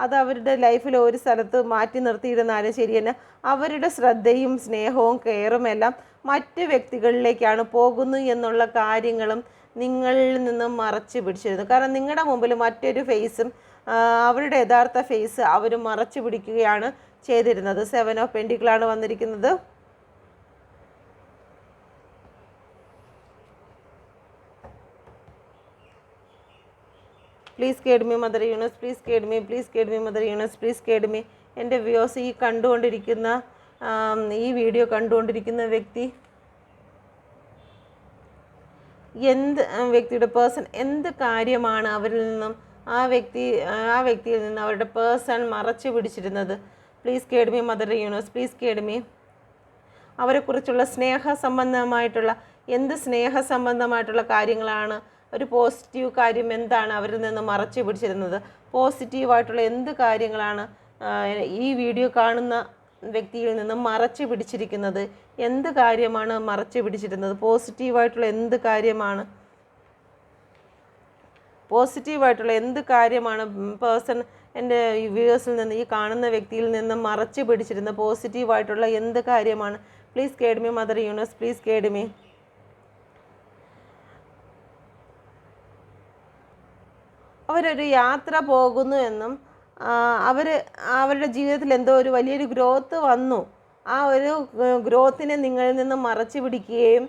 അത് അവരുടെ ലൈഫിൽ ഒരു സ്ഥലത്ത് മാറ്റി നിർത്തിയിരുന്നാലും ശരി തന്നെ അവരുടെ ശ്രദ്ധയും സ്നേഹവും കെയറും എല്ലാം മറ്റ് വ്യക്തികളിലേക്കാണ് പോകുന്നു എന്നുള്ള കാര്യങ്ങളും നിങ്ങളിൽ നിന്നും മറച്ചു പിടിച്ചിരുന്നു. കാരണം നിങ്ങളുടെ മുമ്പിൽ മറ്റൊരു ഫേസും അവരുടെ യഥാർത്ഥ ഫേസ് അവർ മറച്ചു പിടിക്കുകയാണ് ചെയ്തിരുന്നത്. 7 ഓഫ് പെൻഡിക്കിളാണ് വന്നിരിക്കുന്നത്. Please guide me mother universe, please guide me, please guide me mother universe, please guide me. എൻ്റെ വ്യൂസ്, ഈ വീഡിയോ കണ്ടുകൊണ്ടിരിക്കുന്ന വ്യക്തി, വ്യക്തിയുടെ പേഴ്സൺ എന്ത് കാര്യമാണ് അവരിൽ നിന്നും ആ വ്യക്തിയിൽ നിന്ന് അവരുടെ പേഴ്സൺ മറച്ചു പിടിച്ചിരുന്നത്? Please guide me mother universe, please guide me. അവരെക്കുറിച്ചുള്ള സ്നേഹ സംബന്ധമായിട്ടുള്ള കാര്യങ്ങളാണ്, ഒരു പോസിറ്റീവ് കാര്യം എന്താണ് അവരിൽ നിന്ന് മറച്ചു പിടിച്ചിരുന്നത്, പോസിറ്റീവായിട്ടുള്ള എന്ത് കാര്യങ്ങളാണ് ഈ വീഡിയോ കാണുന്ന വ്യക്തിയിൽ നിന്ന് മറച്ചു പിടിച്ചിരിക്കുന്നത്, എന്ത് കാര്യമാണ് മറച്ചു പിടിച്ചിരുന്നത്, പോസിറ്റീവായിട്ടുള്ള എന്ത് കാര്യമാണ് പേഴ്സൺ എൻ്റെ വ്യൂവേഴ്സിൽ നിന്ന്, ഈ കാണുന്ന വ്യക്തിയിൽ നിന്ന് മറച്ചു പിടിച്ചിരുന്ന പോസിറ്റീവായിട്ടുള്ള എന്ത് കാര്യമാണ്. Please guide me mother universe, please guide me. അവരൊരു യാത്ര പോകുന്നു എന്നും അവരുടെ ജീവിതത്തിൽ എന്തോ ഒരു വലിയൊരു ഗ്രോത്ത് വന്നു, ആ ഒരു ഗ്രോത്തിനെ നിങ്ങളിൽ നിന്ന് മറച്ചു പിടിക്കുകയും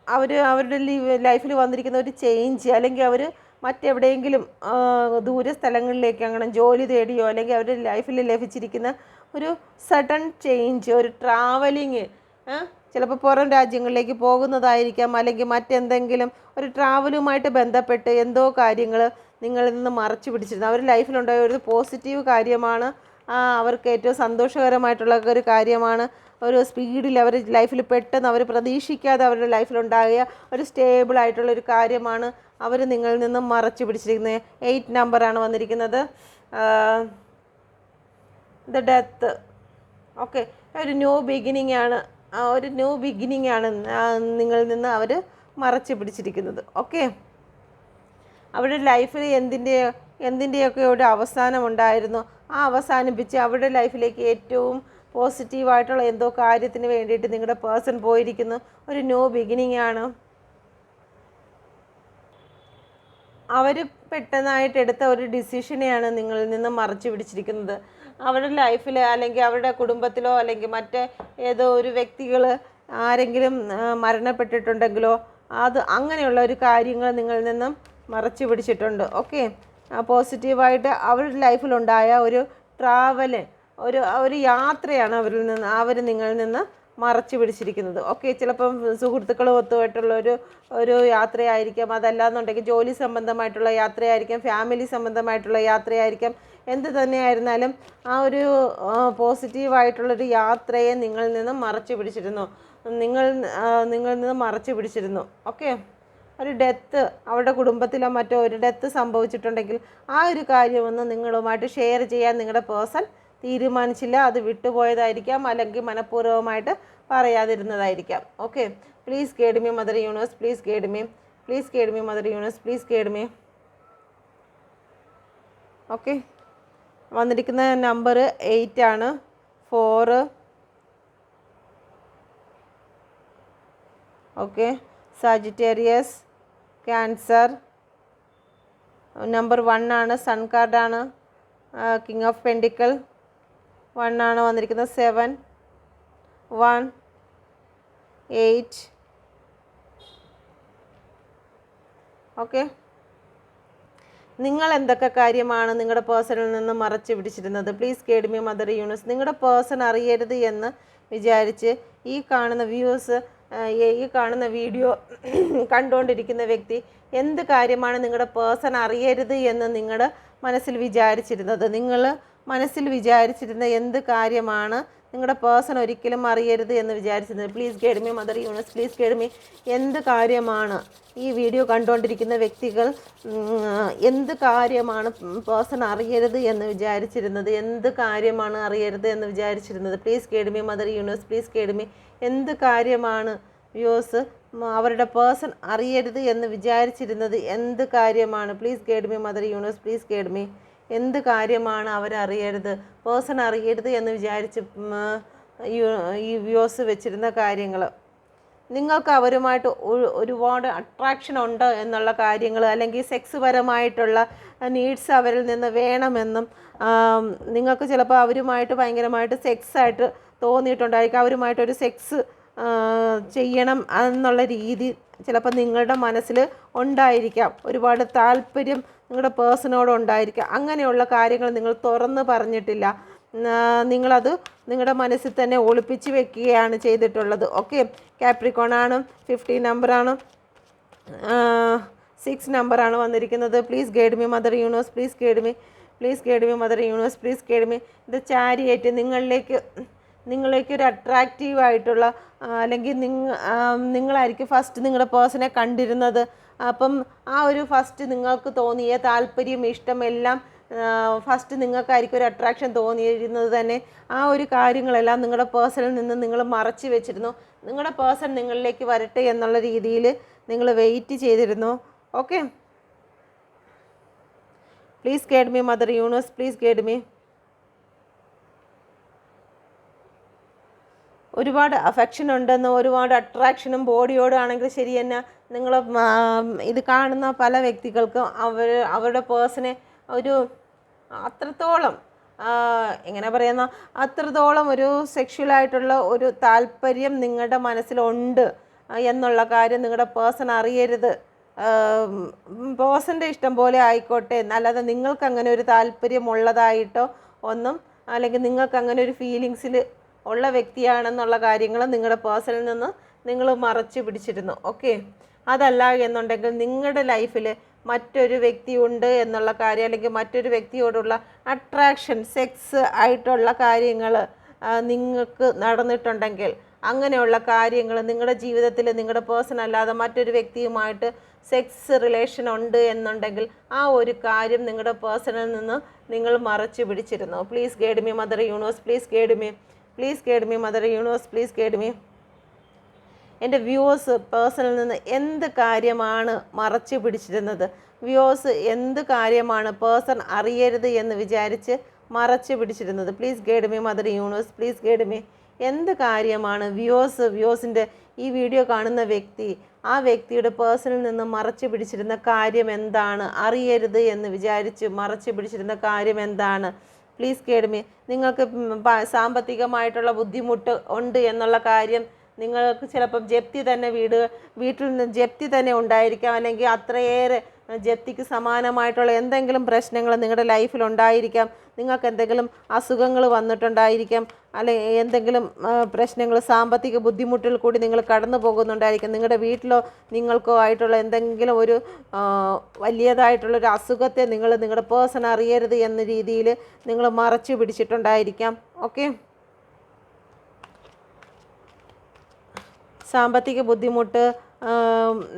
അവരുടെ ലൈഫിൽ വന്നിരിക്കുന്ന ഒരു ചേഞ്ച്, അല്ലെങ്കിൽ അവർ മറ്റെവിടെയെങ്കിലും ദൂര സ്ഥലങ്ങളിലേക്ക് അങ്ങനെ ജോലി തേടിയോ, അല്ലെങ്കിൽ അവരുടെ ലൈഫിൽ ലഭിച്ചിരിക്കുന്ന ഒരു സഡൻ ചേഞ്ച്, ഒരു ട്രാവലിങ്, ചിലപ്പോൾ പുറം രാജ്യങ്ങളിലേക്ക് പോകുന്നതായിരിക്കാം, അല്ലെങ്കിൽ മറ്റെന്തെങ്കിലും ഒരു ട്രാവലുമായിട്ട് ബന്ധപ്പെട്ട് എന്തോ കാര്യങ്ങൾ നിങ്ങളിൽ നിന്ന് മറച്ചു പിടിച്ചിരുന്നു. അവരുടെ ലൈഫിലുണ്ടായ ഒരു പോസിറ്റീവ് കാര്യമാണ്, അവർക്ക് ഏറ്റവും സന്തോഷകരമായിട്ടുള്ള ഒരു കാര്യമാണ്, ഒരു സ്പീഡിൽ അവർ ലൈഫിൽ പെട്ടെന്ന് അവർ പ്രതീക്ഷിക്കാതെ അവരുടെ ലൈഫിലുണ്ടായ ഒരു സ്റ്റേബിളായിട്ടുള്ളൊരു കാര്യമാണ് അവർ നിങ്ങളിൽ നിന്നും മറച്ചു പിടിച്ചിരിക്കുന്നത്. 8 നമ്പറാണ് വന്നിരിക്കുന്നത്, ദ ഡെത്ത്. ഓക്കെ, ഒരു ന്യൂ ബിഗിനിങ് ആണ് നിങ്ങളിൽ നിന്ന് അവർ മറച്ചു പിടിച്ചിരിക്കുന്നത്. ഓക്കെ, അവരുടെ ലൈഫിൽ എന്തിൻ്റെയൊക്കെ ഒരു അവസാനം ഉണ്ടായിരുന്നു, ആ അവസാനിപ്പിച്ച് അവരുടെ ലൈഫിലേക്ക് ഏറ്റവും പോസിറ്റീവായിട്ടുള്ള എന്തോ കാര്യത്തിന് വേണ്ടിയിട്ട് നിങ്ങളുടെ പേഴ്സൺ പോയിരിക്കുന്നു. ഒരു ന്യൂ ബിഗിനിങ് ആണ്. അവർ പെട്ടെന്നായിട്ട് എടുത്ത ഒരു ഡിസിഷനെയാണ് നിങ്ങളിൽ നിന്ന് മറച്ചു പിടിച്ചിരിക്കുന്നത്. അവരുടെ ലൈഫിൽ, അല്ലെങ്കിൽ അവരുടെ കുടുംബത്തിലോ, അല്ലെങ്കിൽ മറ്റേ ഏതോ ഒരു വ്യക്തികൾ ആരെങ്കിലും മരണപ്പെട്ടിട്ടുണ്ടെങ്കിലോ, അങ്ങനെയുള്ള ഒരു കാര്യങ്ങൾ നിങ്ങളിൽ നിന്നും മറച്ചു പിടിച്ചിട്ടുണ്ട്. ഓക്കെ, പോസിറ്റീവായിട്ട് അവരുടെ ലൈഫിലുണ്ടായ ഒരു ട്രാവല്, ഒരു യാത്രയാണ് അവർ നിങ്ങളിൽ നിന്ന് മറച്ചു പിടിച്ചിരിക്കുന്നത്. ഓക്കെ, ചിലപ്പം സുഹൃത്തുക്കളും ഒത്തുമായിട്ടുള്ള ഒരു യാത്രയായിരിക്കാം, അതല്ലാന്നുണ്ടെങ്കിൽ ജോലി സംബന്ധമായിട്ടുള്ള യാത്രയായിരിക്കാം, ഫാമിലി സംബന്ധമായിട്ടുള്ള യാത്രയായിരിക്കാം, എന്ത് തന്നെയായിരുന്നാലും ആ ഒരു പോസിറ്റീവായിട്ടുള്ളൊരു യാത്രയെ നിങ്ങളിൽ നിന്ന് മറച്ചു പിടിച്ചിരുന്നു. ഓക്കെ, ഒരു ഡെത്ത്, അവരുടെ കുടുംബത്തിലോ മറ്റോ ഒരു ഡെത്ത് സംഭവിച്ചിട്ടുണ്ടെങ്കിൽ ആ ഒരു കാര്യമൊന്നും നിങ്ങളുമായിട്ട് ഷെയർ ചെയ്യാൻ നിങ്ങളുടെ പേഴ്സൺ തീരുമാനിച്ചില്ല. അത് വിട്ടുപോയതായിരിക്കാം, അല്ലെങ്കിൽ മനഃപൂർവ്വമായിട്ട് പറയാതിരുന്നതായിരിക്കാം. Okay, please guide me mother universe, please guide me mother universe, please guide me. Okay, വന്നിരിക്കുന്ന നമ്പർ 8 ആണ്, 4. Okay, Sagittarius, cancer. നമ്പർ 1 ആണ്, സൺ കാർഡാണ്, കിങ് ഓഫ് പെൻഡിക്കിൾ. 1 ആണ് വന്നിരിക്കുന്നത്, 7, 1, 8. ഓക്കെ, നിങ്ങൾ എന്തൊക്കെ കാര്യമാണ് നിങ്ങളുടെ പേഴ്സണിൽ നിന്ന് മറച്ചു പിടിച്ചിരുന്നത്? Please guide me mother universe. നിങ്ങളുടെ പേഴ്സൺ അറിയരുത് എന്ന് വിചാരിച്ച് ഈ കാണുന്ന വ്യൂവേഴ്സ്, ഈ കാണുന്ന വീഡിയോ കണ്ടുകൊണ്ടിരിക്കുന്ന വ്യക്തി എന്ത് കാര്യമാണ് നിങ്ങളുടെ പേഴ്സൺ അറിയരുത് എന്ന് നിങ്ങളുടെ മനസ്സിൽ വിചാരിച്ചിരുന്നത്? നിങ്ങൾ മനസ്സിൽ വിചാരിച്ചിരുന്ന എന്ത് കാര്യമാണ് നിങ്ങളുടെ പേഴ്സൺ ഒരിക്കലും അറിയരുത് എന്ന് വിചാരിച്ചിരുന്നത്? Please guide me mother universe, please guide me. എന്ത് കാര്യമാണ് ഈ വീഡിയോ കണ്ടുകൊണ്ടിരിക്കുന്ന വ്യക്തികൾ, എന്ത് കാര്യമാണ് പേഴ്സൺ അറിയരുത് എന്ന് വിചാരിച്ചിരുന്നത്? എന്ത് കാര്യമാണ് അറിയരുത് എന്ന് വിചാരിച്ചിരുന്നത്? Please guide me mother universe, please guide me. എന്ത് കാര്യമാണ് വ്യൂവേഴ്സ് അവരുടെ പേഴ്സൺ അറിയരുത് എന്ന് വിചാരിച്ചിരുന്നത്? എന്ത് കാര്യമാണ്? Please guide me mother universe, please guide me. എന്ത് കാര്യമാണ് അവരറിയരുത്, പേഴ്സൺ അറിയരുത് എന്ന് വിചാരിച്ച് ഈ വ്യൂവേഴ്സ് വെച്ചിരുന്ന കാര്യങ്ങൾ? നിങ്ങൾക്ക് അവരുമായിട്ട് ഒരുപാട് അട്രാക്ഷൻ ഉണ്ട് എന്നുള്ള കാര്യങ്ങൾ, അല്ലെങ്കിൽ സെക്സ് പരമായിട്ടുള്ള നീഡ്സ് അവരിൽ നിന്ന് വേണമെന്നും, നിങ്ങൾക്ക് ചിലപ്പോൾ അവരുമായിട്ട് ഭയങ്കരമായിട്ട് സെക്സായിട്ട് തോന്നിയിട്ടുണ്ടായിരിക്കും, അവരുമായിട്ടൊരു സെക്സ് ചെയ്യണം എന്നുള്ള രീതി ചിലപ്പോൾ നിങ്ങളുടെ മനസ്സിൽ ഉണ്ടായിരിക്കാം, ഒരുപാട് താല്പര്യം നിങ്ങളുടെ പേഴ്സണോട് ഉണ്ടായിരിക്കാം. അങ്ങനെയുള്ള കാര്യങ്ങൾ നിങ്ങൾ തുറന്ന് പറഞ്ഞിട്ടില്ല, നിങ്ങളത് നിങ്ങളുടെ മനസ്സിൽ തന്നെ ഒളിപ്പിച്ച് വെക്കുകയാണ് ചെയ്തിട്ടുള്ളത്. ഓക്കെ, കാപ്രിക്കോൺ ആണ്, 15 നമ്പറാണ്, 6 നമ്പറാണ് വന്നിരിക്കുന്നത്. Please guide me mother universe, please guide me, please guide me mother universe, please guide me. ഇത് ചാരിയേറ്റ് നിങ്ങളിലേക്ക് ഒരു അട്രാക്റ്റീവായിട്ടുള്ള അല്ലെങ്കിൽ നിങ്ങളായിരിക്കും ഫസ്റ്റ് നിങ്ങളുടെ പേഴ്സണെ കണ്ടിരുന്നത്. അപ്പം ആ ഒരു ഫസ്റ്റ് നിങ്ങൾക്ക് തോന്നിയ താല്പര്യം, ഇഷ്ടം എല്ലാം ഫസ്റ്റ് നിങ്ങൾക്കായിരിക്കും ഒരു അട്രാക്ഷൻ തോന്നിയിരുന്നത് തന്നെ. ആ ഒരു കാര്യങ്ങളെല്ലാം നിങ്ങളുടെ പേഴ്സണിൽ നിന്ന് നിങ്ങൾ മറച്ചു വെച്ചിരുന്നു. നിങ്ങളുടെ പേഴ്സൺ നിങ്ങളിലേക്ക് വരട്ടെ എന്നുള്ള രീതിയിൽ നിങ്ങൾ വെയിറ്റ് ചെയ്തിരുന്നു. Okay, please guide me mother universe, please guide me. ഒരുപാട് അഫെക്ഷൻ ഉണ്ടെന്ന്, ഒരുപാട് അട്രാക്ഷനും ബോഡിയോടാണെങ്കിൽ ശരി തന്നെ. നിങ്ങൾ ഇത് കാണുന്ന പല വ്യക്തികൾക്കും അവരുടെ പേഴ്സണെ ഒരു അത്രത്തോളം എങ്ങനെ പറയുന്ന അത്രത്തോളം ഒരു സെക്ഷുവലായിട്ടുള്ള ഒരു താല്പര്യം നിങ്ങളുടെ മനസ്സിലുണ്ട് എന്നുള്ള കാര്യം നിങ്ങളുടെ പേഴ്സൺ അറിയരുത്. പേഴ്സൻ്റെ ഇഷ്ടം പോലെ ആയിക്കോട്ടെ, അല്ലാതെ നിങ്ങൾക്ക് അങ്ങനെ ഒരു താല്പര്യമുള്ളതായിട്ടോ ഒന്നും, അല്ലെങ്കിൽ നിങ്ങൾക്ക് അങ്ങനെ ഒരു ഫീലിങ്സിൽ ഉള്ള വ്യക്തിയാണെന്നുള്ള കാര്യങ്ങൾ നിങ്ങളുടെ പേഴ്സണിൽ നിന്ന് നിങ്ങൾ മറച്ചു പിടിച്ചിരുന്നു. ഓക്കെ, അതല്ല എന്നുണ്ടെങ്കിൽ നിങ്ങളുടെ ലൈഫിൽ മറ്റൊരു വ്യക്തി ഉണ്ട് എന്നുള്ള കാര്യം, അല്ലെങ്കിൽ മറ്റൊരു വ്യക്തിയോടുള്ള അട്രാക്ഷൻ, സെക്സ് ആയിട്ടുള്ള കാര്യങ്ങൾ നിങ്ങൾക്ക് നടന്നിട്ടുണ്ടെങ്കിൽ, അങ്ങനെയുള്ള കാര്യങ്ങൾ നിങ്ങളുടെ ജീവിതത്തിൽ നിങ്ങളുടെ പേഴ്സൺ അല്ലാതെ മറ്റൊരു വ്യക്തിയുമായിട്ട് സെക്സ് റിലേഷൻ ഉണ്ട് എന്നുണ്ടെങ്കിൽ ആ ഒരു കാര്യം നിങ്ങളുടെ പേഴ്സണിൽ നിന്ന് നിങ്ങൾ മറച്ചു പിടിച്ചിരുന്നു. Please guide me mother universe, please guide me, please guide me mother universe, please guide me. എൻ്റെ വ്യൂവേഴ്സ് പേഴ്സണിൽ നിന്ന് എന്ത് കാര്യമാണ് മറച്ചു പിടിച്ചിരുന്നത്? വ്യൂവേഴ്സ് എന്ത് കാര്യമാണ് പേഴ്സൺ അറിയരുത് എന്ന് വിചാരിച്ച് മറച്ചു പിടിച്ചിരുന്നത്? Please guide me mother universe, please guide me. എന്ത് കാര്യമാണ് വ്യൂവേഴ്സിൻ്റെ ഈ വീഡിയോ കാണുന്ന വ്യക്തി, ആ വ്യക്തിയുടെ പേഴ്സണിൽ നിന്ന് മറച്ചു പിടിച്ചിരുന്ന കാര്യം എന്താണ്? അറിയരുത് എന്ന് വിചാരിച്ച് മറച്ചു പിടിച്ചിരുന്ന കാര്യം എന്താണ്? Please guide me. നിങ്ങൾക്ക് സാമ്പത്തികമായിട്ടുള്ള ബുദ്ധിമുട്ട് ഉണ്ട് എന്നുള്ള കാര്യം, നിങ്ങൾക്ക് ചിലപ്പം വീട്ടിൽ നിന്ന് ജപ്തി തന്നെ ഉണ്ടായിരിക്കാം, അല്ലെങ്കിൽ അത്രയേറെ ജപ്തിക്ക് സമാനമായിട്ടുള്ള എന്തെങ്കിലും പ്രശ്നങ്ങൾ നിങ്ങളുടെ ലൈഫിൽ ഉണ്ടായിരിക്കാം. നിങ്ങൾക്ക് എന്തെങ്കിലും അസുഖങ്ങൾ വന്നിട്ടുണ്ടായിരിക്കാം, അല്ലെങ്കിൽ എന്തെങ്കിലും പ്രശ്നങ്ങൾ, സാമ്പത്തിക ബുദ്ധിമുട്ടിൽ കൂടി നിങ്ങൾ കടന്നു പോകുന്നുണ്ടായിരിക്കാം. നിങ്ങളുടെ വീട്ടിലോ നിങ്ങൾക്കോ ആയിട്ടുള്ള എന്തെങ്കിലും ഒരു വലിയതായിട്ടുള്ളൊരു അസുഖത്തെ നിങ്ങളുടെ പേഴ്സൺ അറിയരുത് എന്ന രീതിയിൽ നിങ്ങൾ മറച്ചു പിടിച്ചിട്ടുണ്ടായിരിക്കാം. ഓക്കെ, സാമ്പത്തിക ബുദ്ധിമുട്ട്,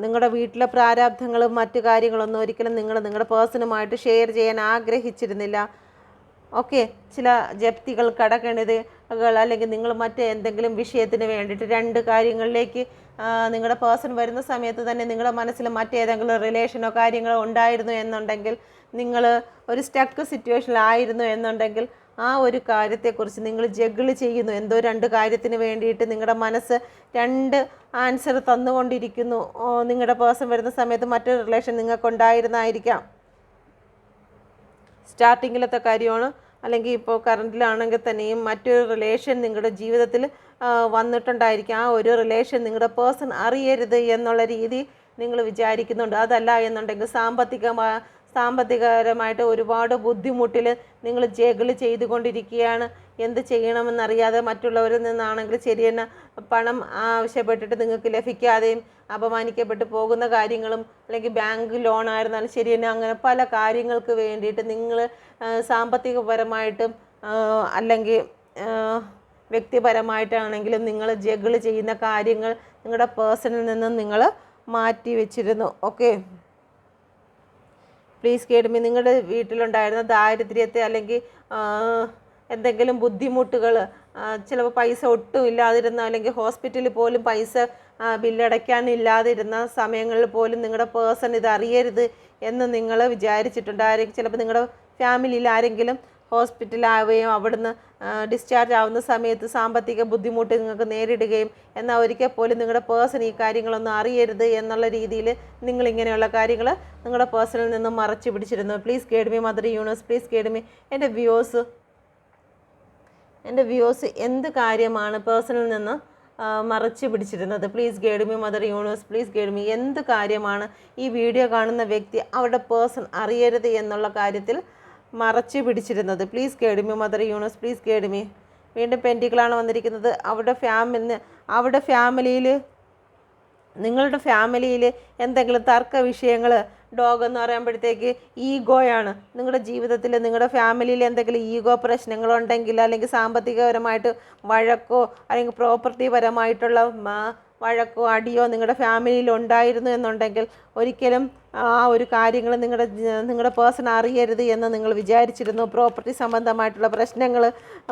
നിങ്ങളുടെ വീട്ടിലെ പ്രാരാബ്ധങ്ങളും മറ്റു കാര്യങ്ങളൊന്നും ഒരിക്കലും നിങ്ങളുടെ പേഴ്സണുമായിട്ട് ഷെയർ ചെയ്യാൻ ആഗ്രഹിച്ചിരുന്നില്ല. ഓക്കെ, ചില ജപ്തികൾ, കടക്കെണിതകൾ, അല്ലെങ്കിൽ നിങ്ങൾ എന്തെങ്കിലും വിഷയത്തിന് വേണ്ടിയിട്ട് രണ്ട് കാര്യങ്ങളിലേക്ക് നിങ്ങളുടെ പേഴ്സൺ വരുന്ന സമയത്ത് തന്നെ നിങ്ങളുടെ മനസ്സിൽ മറ്റേതെങ്കിലും റിലേഷനോ കാര്യങ്ങളോ ഉണ്ടായിരുന്നു എന്നുണ്ടെങ്കിൽ, നിങ്ങൾ ഒരു സ്റ്റക്ക് സിറ്റുവേഷനിലായിരുന്നു എന്നുണ്ടെങ്കിൽ, ആ ഒരു കാര്യത്തെക്കുറിച്ച് നിങ്ങൾ ജഗിൾ ചെയ്യുന്നു. എന്തോ രണ്ട് കാര്യത്തിന് വേണ്ടിയിട്ട് നിങ്ങളുടെ മനസ്സ് രണ്ട് ആൻസർ തന്നുകൊണ്ടിരിക്കുന്നു. നിങ്ങളുടെ പേഴ്സൺ വരുന്ന സമയത്ത് മറ്റൊരു റിലേഷൻ നിങ്ങൾക്കുണ്ടായിരുന്നായിരിക്കാം. സ്റ്റാർട്ടിങ്ങിലത്തെ കാര്യമാണ്, അല്ലെങ്കിൽ ഇപ്പോൾ കറണ്ടിലാണെങ്കിൽ തന്നെയും മറ്റൊരു റിലേഷൻ നിങ്ങളുടെ ജീവിതത്തിൽ വന്നിട്ടുണ്ടായിരിക്കും. ആ ഒരു റിലേഷൻ നിങ്ങളുടെ പേഴ്സൺ അറിയരുത് എന്നുള്ള രീതി നിങ്ങൾ വിചാരിക്കുന്നുണ്ട്. അതല്ല എന്നുണ്ടെങ്കിൽ സാമ്പത്തികപരമായിട്ട് ഒരുപാട് ബുദ്ധിമുട്ടിൽ നിങ്ങൾ ജഗിൾ ചെയ്തുകൊണ്ടിരിക്കുകയാണ്. എന്ത് ചെയ്യണമെന്നറിയാതെ മറ്റുള്ളവരിൽ നിന്നാണെങ്കിൽ ശരി തന്നെ പണം ആവശ്യപ്പെട്ടിട്ട് നിങ്ങൾക്ക് ലഭിക്കാതെയും അപമാനിക്കപ്പെട്ട് പോകുന്ന കാര്യങ്ങളും, അല്ലെങ്കിൽ ബാങ്ക് ലോൺ ആയിരുന്നാലും ശരി തന്നെ, അങ്ങനെ പല കാര്യങ്ങൾക്ക് വേണ്ടിയിട്ട് നിങ്ങൾ സാമ്പത്തികപരമായിട്ടും അല്ലെങ്കിൽ വ്യക്തിപരമായിട്ടാണെങ്കിലും നിങ്ങൾ ജഗിൾ ചെയ്യുന്ന കാര്യങ്ങൾ നിങ്ങളുടെ പേഴ്സണിൽ നിന്നും നിങ്ങൾ മാറ്റി വെച്ചിരുന്നു. Okay, please guide me. നിങ്ങളുടെ വീട്ടിലുണ്ടായിരുന്ന ദാരിദ്ര്യത്തെ, അല്ലെങ്കിൽ എന്തെങ്കിലും ബുദ്ധിമുട്ടുകൾ, ചിലപ്പോൾ പൈസ ഒട്ടും ഇല്ലാതിരുന്ന, അല്ലെങ്കിൽ ഹോസ്പിറ്റലിൽ പോലും പൈസ ബില്ലടയ്ക്കാനില്ലാതിരുന്ന സമയങ്ങളിൽ പോലും നിങ്ങളുടെ പേഴ്സൺ ഇത് അറിയരുത് എന്ന് നിങ്ങൾ വിചാരിച്ചിട്ടുണ്ടായിരിക്കും. ചിലപ്പോൾ നിങ്ങളുടെ ഫാമിലിയിൽ ആരെങ്കിലും ഹോസ്പിറ്റലാവുകയും അവിടുന്ന് ഡിസ്ചാർജ് ആവുന്ന സമയത്ത് സാമ്പത്തിക ബുദ്ധിമുട്ട് നിങ്ങൾക്ക് നേരിടുകയും, എന്നാൽ ഒരിക്കൽ പോലും നിങ്ങളുടെ പേഴ്സൺ ഈ കാര്യങ്ങളൊന്നും അറിയരുത് എന്നുള്ള രീതിയിൽ നിങ്ങളിങ്ങനെയുള്ള കാര്യങ്ങൾ നിങ്ങളുടെ പേഴ്സണിൽ നിന്ന് മറച്ചു പിടിച്ചിരുന്നു. Please guide me mother universe, please guide me. എൻ്റെ വ്യൂവേഴ്സ് എന്ത് കാര്യമാണ് പേഴ്സണിൽ നിന്ന് മറച്ചു പിടിച്ചിരുന്നത്? Please guide me mother universe, please guide me. എന്ത് കാര്യമാണ് ഈ വീഡിയോ കാണുന്ന വ്യക്തി അവരുടെ പേഴ്സൺ അറിയരുത് എന്നുള്ള കാര്യത്തിൽ മറച്ചു പിടിച്ചിരുന്നത്? Please guide me mother universe, please guide me. വീണ്ടും പെൻറ്റിക്കിളാണ് വന്നിരിക്കുന്നത്. അവരുടെ ഫാമിലിയിൽ നിങ്ങളുടെ ഫാമിലിയിൽ എന്തെങ്കിലും തർക്ക വിഷയങ്ങൾ, ഡോഗ് എന്ന് പറയുമ്പോഴത്തേക്ക് ഈഗോയാണ്. നിങ്ങളുടെ ജീവിതത്തിൽ നിങ്ങളുടെ ഫാമിലിയിൽ എന്തെങ്കിലും ഈഗോ പ്രശ്നങ്ങളുണ്ടെങ്കിൽ, അല്ലെങ്കിൽ സാമ്പത്തികപരമായിട്ട് വഴക്കോ അല്ലെങ്കിൽ പ്രോപ്പർട്ടി പരമായിട്ടുള്ള വഴക്കോ അടിയോ നിങ്ങളുടെ ഫാമിലിയിൽ ഉണ്ടായിരുന്നു എന്നുണ്ടെങ്കിൽ ഒരിക്കലും ആ ഒരു കാര്യങ്ങൾ നിങ്ങളുടെ പേഴ്സൺ അറിയരുത് എന്ന് നിങ്ങൾ വിചാരിച്ചിരുന്നു. പ്രോപ്പർട്ടി സംബന്ധമായിട്ടുള്ള പ്രശ്നങ്ങൾ,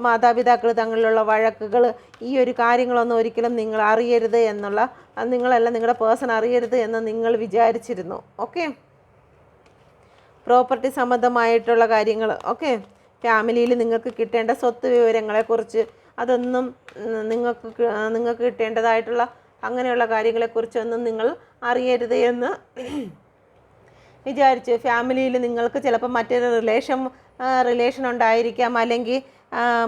മാതാപിതാക്കൾ തങ്ങളിലുള്ള വഴക്കുകൾ, ഈ ഒരു കാര്യങ്ങളൊന്നും ഒരിക്കലും നിങ്ങൾ അറിയരുത് എന്നുള്ള, നിങ്ങളല്ല നിങ്ങളുടെ പേഴ്സൺ അറിയരുത് എന്ന് നിങ്ങൾ വിചാരിച്ചിരുന്നു. ഓക്കെ, പ്രോപ്പർട്ടി സംബന്ധമായിട്ടുള്ള കാര്യങ്ങൾ, ഓക്കെ, ഫാമിലിയിൽ നിങ്ങൾക്ക് കിട്ടേണ്ട സ്വത്ത് വിവരങ്ങളെക്കുറിച്ച്, അതൊന്നും നിങ്ങൾക്ക് കിട്ടേണ്ടതായിട്ടുള്ള അങ്ങനെയുള്ള കാര്യങ്ങളെക്കുറിച്ചൊന്നും നിങ്ങൾ അറിയരുത് എന്ന് വിചാരിച്ചു. ഫാമിലിയിൽ നിങ്ങൾക്ക് ചിലപ്പോൾ മറ്റൊരു റിലേഷൻ ഉണ്ടായിരിക്കാം, അല്ലെങ്കിൽ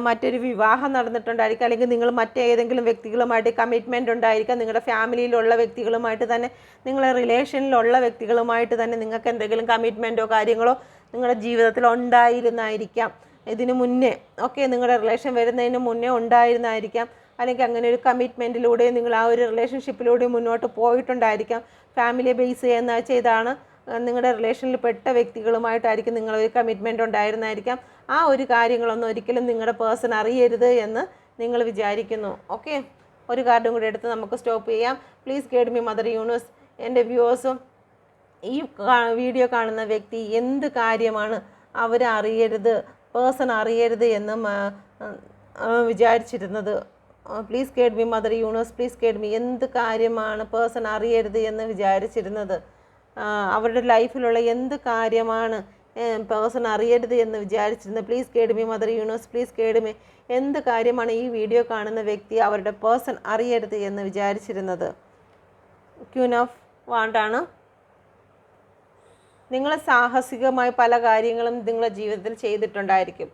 മറ്റൊരു വിവാഹം നടന്നിട്ടുണ്ടായിരിക്കാം, അല്ലെങ്കിൽ നിങ്ങൾ മറ്റേതെങ്കിലും വ്യക്തികളുമായിട്ട് കമ്മിറ്റ്മെൻ്റ് ഉണ്ടായിരിക്കാം. നിങ്ങളുടെ ഫാമിലിയിലുള്ള വ്യക്തികളുമായിട്ട് തന്നെ, നിങ്ങളുടെ റിലേഷനിലുള്ള വ്യക്തികളുമായിട്ട് തന്നെ നിങ്ങൾക്ക് എന്തെങ്കിലും കമ്മിറ്റ്മെൻറ്റോ കാര്യങ്ങളോ നിങ്ങളുടെ ജീവിതത്തിൽ ഉണ്ടായിരുന്നായിരിക്കാം ഇതിനു മുന്നേ. ഓക്കെ, നിങ്ങളുടെ റിലേഷൻ വരുന്നതിന് മുന്നേ ഉണ്ടായിരുന്നായിരിക്കാം, അല്ലെങ്കിൽ അങ്ങനെ ഒരു കമ്മിറ്റ്മെൻറ്റിലൂടെ നിങ്ങൾ ആ ഒരു റിലേഷൻഷിപ്പിലൂടെ മുന്നോട്ട് പോയിട്ടുണ്ടായിരിക്കാം. ഫാമിലിയെ ബേസ് ചെയ്താണ് നിങ്ങളുടെ റിലേഷനിൽ പെട്ട വ്യക്തികളുമായിട്ടായിരിക്കും നിങ്ങളൊരു കമ്മിറ്റ്മെൻ്റ് ഉണ്ടായിരുന്നായിരിക്കാം. ആ ഒരു കാര്യങ്ങളൊന്നും ഒരിക്കലും നിങ്ങളുടെ പേഴ്സൺ അറിയരുത് എന്ന് നിങ്ങൾ വിചാരിക്കുന്നു. ഓക്കെ, ഒരു കാർഡും കൂടി എടുത്ത് നമുക്ക് സ്റ്റോപ്പ് ചെയ്യാം. Please guide me mother universe. എൻ്റെ വ്യൂവേഴ്സും ഈ വീഡിയോ കാണുന്ന വ്യക്തി എന്ത് കാര്യമാണ് അവരറിയരുത്, പേഴ്സൺ അറിയരുത് എന്ന് വിചാരിച്ചിരുന്നത്? Please guide me mother universe, please guide me. എന്ത് കാര്യമാണ് പേഴ്സൺ അറിയരുത് എന്ന് വിചാരിച്ചിരുന്നത്? അവരുടെ ലൈഫിലുള്ള എന്ത് കാര്യമാണ് പേഴ്സൺ അറിയരുത് എന്ന് വിചാരിച്ചിരുന്നത്? Please guide me mother universe, please guide me. എന്ത് കാര്യമാണ് ഈ വീഡിയോ കാണുന്ന വ്യക്തി അവരുടെ പേഴ്സൺ അറിയരുത് എന്ന് വിചാരിച്ചിരുന്നത്? ക്വീൻ ഓഫ് വാണ്ടാണ്. നിങ്ങൾ സാഹസികമായി പല കാര്യങ്ങളും നിങ്ങളുടെ ജീവിതത്തിൽ ചെയ്തിട്ടുണ്ടായിരിക്കും.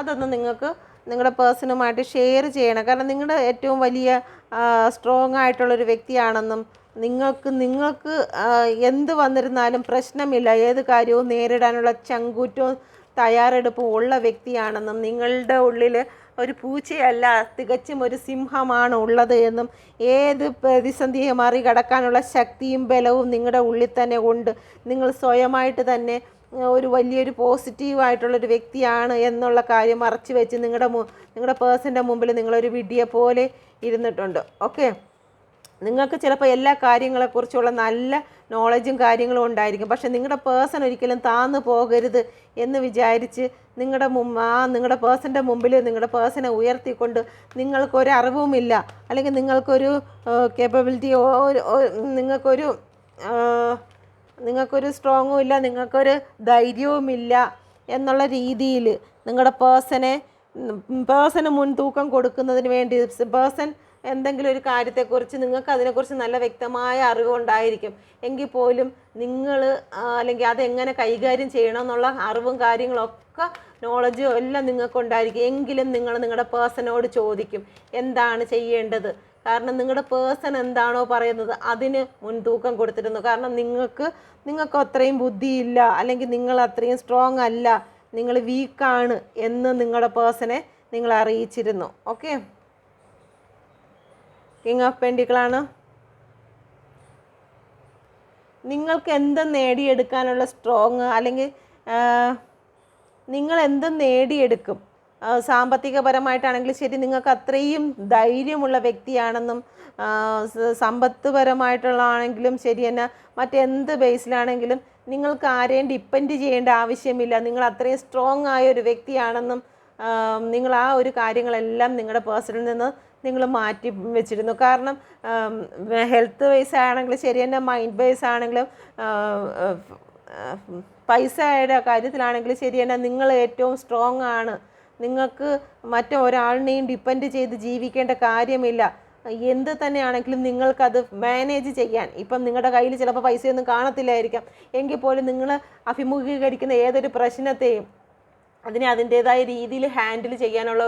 അതൊന്നും നിങ്ങൾക്ക് നിങ്ങളുടെ പേഴ്സണുമായിട്ട് ഷെയർ ചെയ്യണം. കാരണം നിങ്ങളുടെ ഏറ്റവും വലിയ സ്ട്രോങ് ആയിട്ടുള്ളൊരു വ്യക്തിയാണെന്നും, നിങ്ങൾക്ക് എന്ത് വന്നിരുന്നാലും പ്രശ്നമില്ല, ഏത് കാര്യവും നേരിടാനുള്ള ചങ്കൂറ്റവും തയ്യാറെടുപ്പും ഉള്ള വ്യക്തിയാണെന്നും, നിങ്ങളുടെ ഉള്ളിൽ ഒരു പൂച്ചയല്ല തികച്ചും ഒരു സിംഹമാണ് ഉള്ളത് എന്നും, ഏത് പ്രതിസന്ധിയെ മറികടക്കാനുള്ള ശക്തിയും ബലവും നിങ്ങളുടെ ഉള്ളിൽ തന്നെ ഉണ്ട്. നിങ്ങൾ സ്വയമായിട്ട് തന്നെ ഒരു വലിയൊരു പോസിറ്റീവായിട്ടുള്ളൊരു വ്യക്തിയാണ് എന്നുള്ള കാര്യം മറച്ചു വെച്ച് നിങ്ങളുടെ പേഴ്സൻ്റെ മുമ്പിൽ നിങ്ങളൊരു വിഡ്ഢിയെ പോലെ ഇരുന്നിട്ടുണ്ട്. ഓക്കെ, നിങ്ങൾക്ക് ചിലപ്പോൾ എല്ലാ കാര്യങ്ങളെക്കുറിച്ചുള്ള നല്ല നോളജും കാര്യങ്ങളും ഉണ്ടായിരിക്കും. പക്ഷെ നിങ്ങളുടെ പേഴ്സൺ ഒരിക്കലും താന്നു പോകരുത് എന്ന് വിചാരിച്ച് നിങ്ങളുടെ പേഴ്സൻ്റെ മുമ്പിൽ നിങ്ങളുടെ പേഴ്സണെ ഉയർത്തിക്കൊണ്ട് നിങ്ങൾക്കൊരറിവുമില്ല, അല്ലെങ്കിൽ നിങ്ങൾക്കൊരു കേപ്പബിലിറ്റിയോ നിങ്ങൾക്കൊരു സ്ട്രോങ്ങും ഇല്ല, നിങ്ങൾക്കൊരു ധൈര്യവുമില്ല എന്നുള്ള രീതിയിൽ നിങ്ങളുടെ പേഴ്സന് മുൻതൂക്കം കൊടുക്കുന്നതിന് വേണ്ടി, പേഴ്സൺ എന്തെങ്കിലും ഒരു കാര്യത്തെക്കുറിച്ച് നിങ്ങൾക്ക് അതിനെക്കുറിച്ച് നല്ല വ്യക്തമായ അറിവുണ്ടായിരിക്കും എങ്കിൽ പോലും നിങ്ങൾ അല്ലെങ്കിൽ അതെങ്ങനെ കൈകാര്യം ചെയ്യണമെന്നുള്ള അറിവും കാര്യങ്ങളൊക്കെ നോളജും എല്ലാം നിങ്ങൾക്കുണ്ടായിരിക്കും. എങ്കിലും നിങ്ങളുടെ പേഴ്സണോട് ചോദിക്കും എന്താണ് ചെയ്യേണ്ടത്. കാരണം നിങ്ങളുടെ പേഴ്സൺ എന്താണോ പറയുന്നത് അതിന് മുൻതൂക്കം കൊടുത്തിരുന്നു. കാരണം നിങ്ങൾക്ക് അത്രയും ബുദ്ധിയില്ല, അല്ലെങ്കിൽ നിങ്ങൾ അത്രയും സ്ട്രോങ് അല്ല, നിങ്ങൾ വീക്കാണ് എന്ന് നിങ്ങളുടെ പേഴ്സണെ നിങ്ങൾ അറിയിച്ചിരുന്നു. ഓക്കെ, കിങ് ഓഫ് പെൻഡിക്കിളാണ്. നിങ്ങൾക്ക് എന്തും നേടിയെടുക്കാനുള്ള സ്ട്രോങ്, അല്ലെങ്കിൽ നിങ്ങൾ എന്തും നേടിയെടുക്കും. സാമ്പത്തികപരമായിട്ടാണെങ്കിലും ശരി, നിങ്ങൾക്ക് അത്രയും ധൈര്യമുള്ള വ്യക്തിയാണെന്നും, സമ്പത്ത് പരമായിട്ടുള്ളതാണെങ്കിലും ശരി തന്നെ, മറ്റെന്ത് ബേസിലാണെങ്കിലും നിങ്ങൾക്ക് ആരെയും ഡിപ്പെൻഡ് ചെയ്യേണ്ട ആവശ്യമില്ല, നിങ്ങൾ അത്രയും സ്ട്രോങ് ആയ ഒരു വ്യക്തിയാണെന്നും നിങ്ങൾ ആ ഒരു കാര്യങ്ങളെല്ലാം നിങ്ങളുടെ പേഴ്സണിൽ നിന്ന് നിങ്ങൾ മാറ്റി വെച്ചിരുന്നു. കാരണം ഹെൽത്ത് വൈസ് ആണെങ്കിലും ശരി തന്നെ, മൈൻഡ് വൈസ് ആണെങ്കിലും, പൈസയുടെ കാര്യത്തിലാണെങ്കിലും ശരി തന്നെ, നിങ്ങൾ ഏറ്റവും സ്ട്രോങ് ആണ്. നിങ്ങൾക്ക് മറ്റൊരാളിനെയും ഡിപ്പെൻഡ് ചെയ്ത് ജീവിക്കേണ്ട കാര്യമില്ല. എന്ത് തന്നെയാണെങ്കിലും നിങ്ങൾക്കത് മാനേജ് ചെയ്യാൻ, ഇപ്പം നിങ്ങളുടെ കയ്യിൽ ചിലപ്പോൾ പൈസയൊന്നും കാണത്തില്ലായിരിക്കാം, എങ്കിൽ പോലും നിങ്ങൾ അഭിമുഖീകരിക്കുന്ന ഏതൊരു പ്രശ്നത്തെയും അതിനെ അതിൻ്റേതായ രീതിയിൽ ഹാൻഡിൽ ചെയ്യാനുള്ള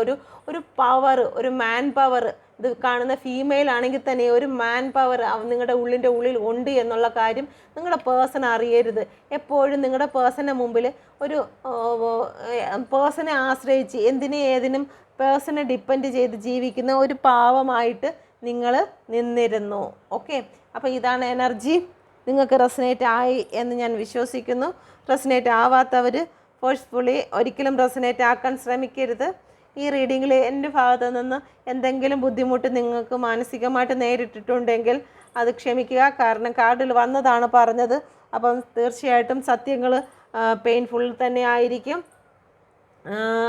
ഒരു പവർ, ഒരു മാൻ പവർ, ഇത് കാണുന്ന ഫീമെയിൽ ആണെങ്കിൽ തന്നെ ഒരു മാൻ പവർ നിങ്ങളുടെ ഉള്ളിൽ ഉണ്ട് എന്നുള്ള കാര്യം നിങ്ങളുടെ പേഴ്സൺ അറിയരുത്. എപ്പോഴും നിങ്ങളുടെ പേഴ്സൻ്റെ മുമ്പിൽ ഒരു പേഴ്സണെ ആശ്രയിച്ച് ഏതിനും പേഴ്സണെ ഡിപ്പെൻഡ് ചെയ്ത് ജീവിക്കുന്ന ഒരു പാവമായിട്ട് നിങ്ങൾ നിന്നിരുന്നു. ഓക്കെ, അപ്പോൾ ഇതാണ് എനർജി. നിങ്ങൾക്ക് റെസനേറ്റ് ആയി എന്ന് ഞാൻ വിശ്വസിക്കുന്നു. റെസനേറ്റ് ആവാത്തവർ ഫോഴ്സ്ഫുള്ളി ഒരിക്കലും റെസനേറ്റ് ആക്കാൻ ശ്രമിക്കരുത്. ഈ റീഡിങ്ങിൽ എൻ്റെ ഭാഗത്തു നിന്ന് എന്തെങ്കിലും ബുദ്ധിമുട്ട് നിങ്ങൾക്ക് മാനസികമായിട്ട് നേരിട്ടിട്ടുണ്ടെങ്കിൽ അത് ക്ഷമിക്കുക. കാരണം കാർഡിൽ വന്നതാണ് പറഞ്ഞത്. അപ്പം തീർച്ചയായിട്ടും സത്യങ്ങൾ പെയിൻഫുൾ തന്നെ ആയിരിക്കും.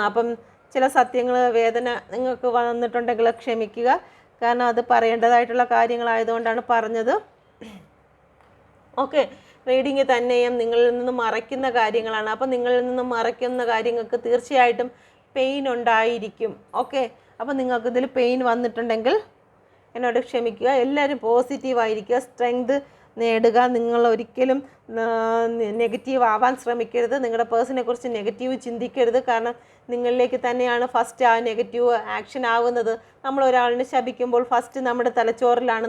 അപ്പം ചില സത്യങ്ങൾ വേദന നിങ്ങൾക്ക് വന്നിട്ടുണ്ടെങ്കിൽ ക്ഷമിക്കുക. കാരണം അത് പറയേണ്ടതായിട്ടുള്ള കാര്യങ്ങളായതുകൊണ്ടാണ് പറഞ്ഞത്. ഓക്കെ, റീഡിങ് തന്നെയും നിങ്ങളിൽ നിന്ന് മറയ്ക്കുന്ന കാര്യങ്ങളാണ്. അപ്പം നിങ്ങളിൽ നിന്ന് മറയ്ക്കുന്ന കാര്യങ്ങൾക്ക് തീർച്ചയായിട്ടും പെയിൻ ഉണ്ടായിരിക്കും. ഓക്കെ, അപ്പം നിങ്ങൾക്ക് ഇതിൽ പെയിൻ വന്നിട്ടുണ്ടെങ്കിൽ എന്നോട് ക്ഷമിക്കുക. എല്ലാവരും പോസിറ്റീവായിരിക്കുക, സ്ട്രെങ്ത് നേടുക. നിങ്ങൾ ഒരിക്കലും നെഗറ്റീവ് ആവാൻ ശ്രമിക്കരുത്. നിങ്ങളുടെ പേഴ്സണെ കുറിച്ച് നെഗറ്റീവ് ചിന്തിക്കരുത്. കാരണം നിങ്ങളിലേക്ക് തന്നെയാണ് ഫസ്റ്റ് ആ നെഗറ്റീവ് ആക്ഷൻ ആവുന്നത്. നമ്മൾ ഒരാളിനെ ശപിക്കുമ്പോൾ ഫസ്റ്റ് നമ്മുടെ തലച്ചോറിലാണ്,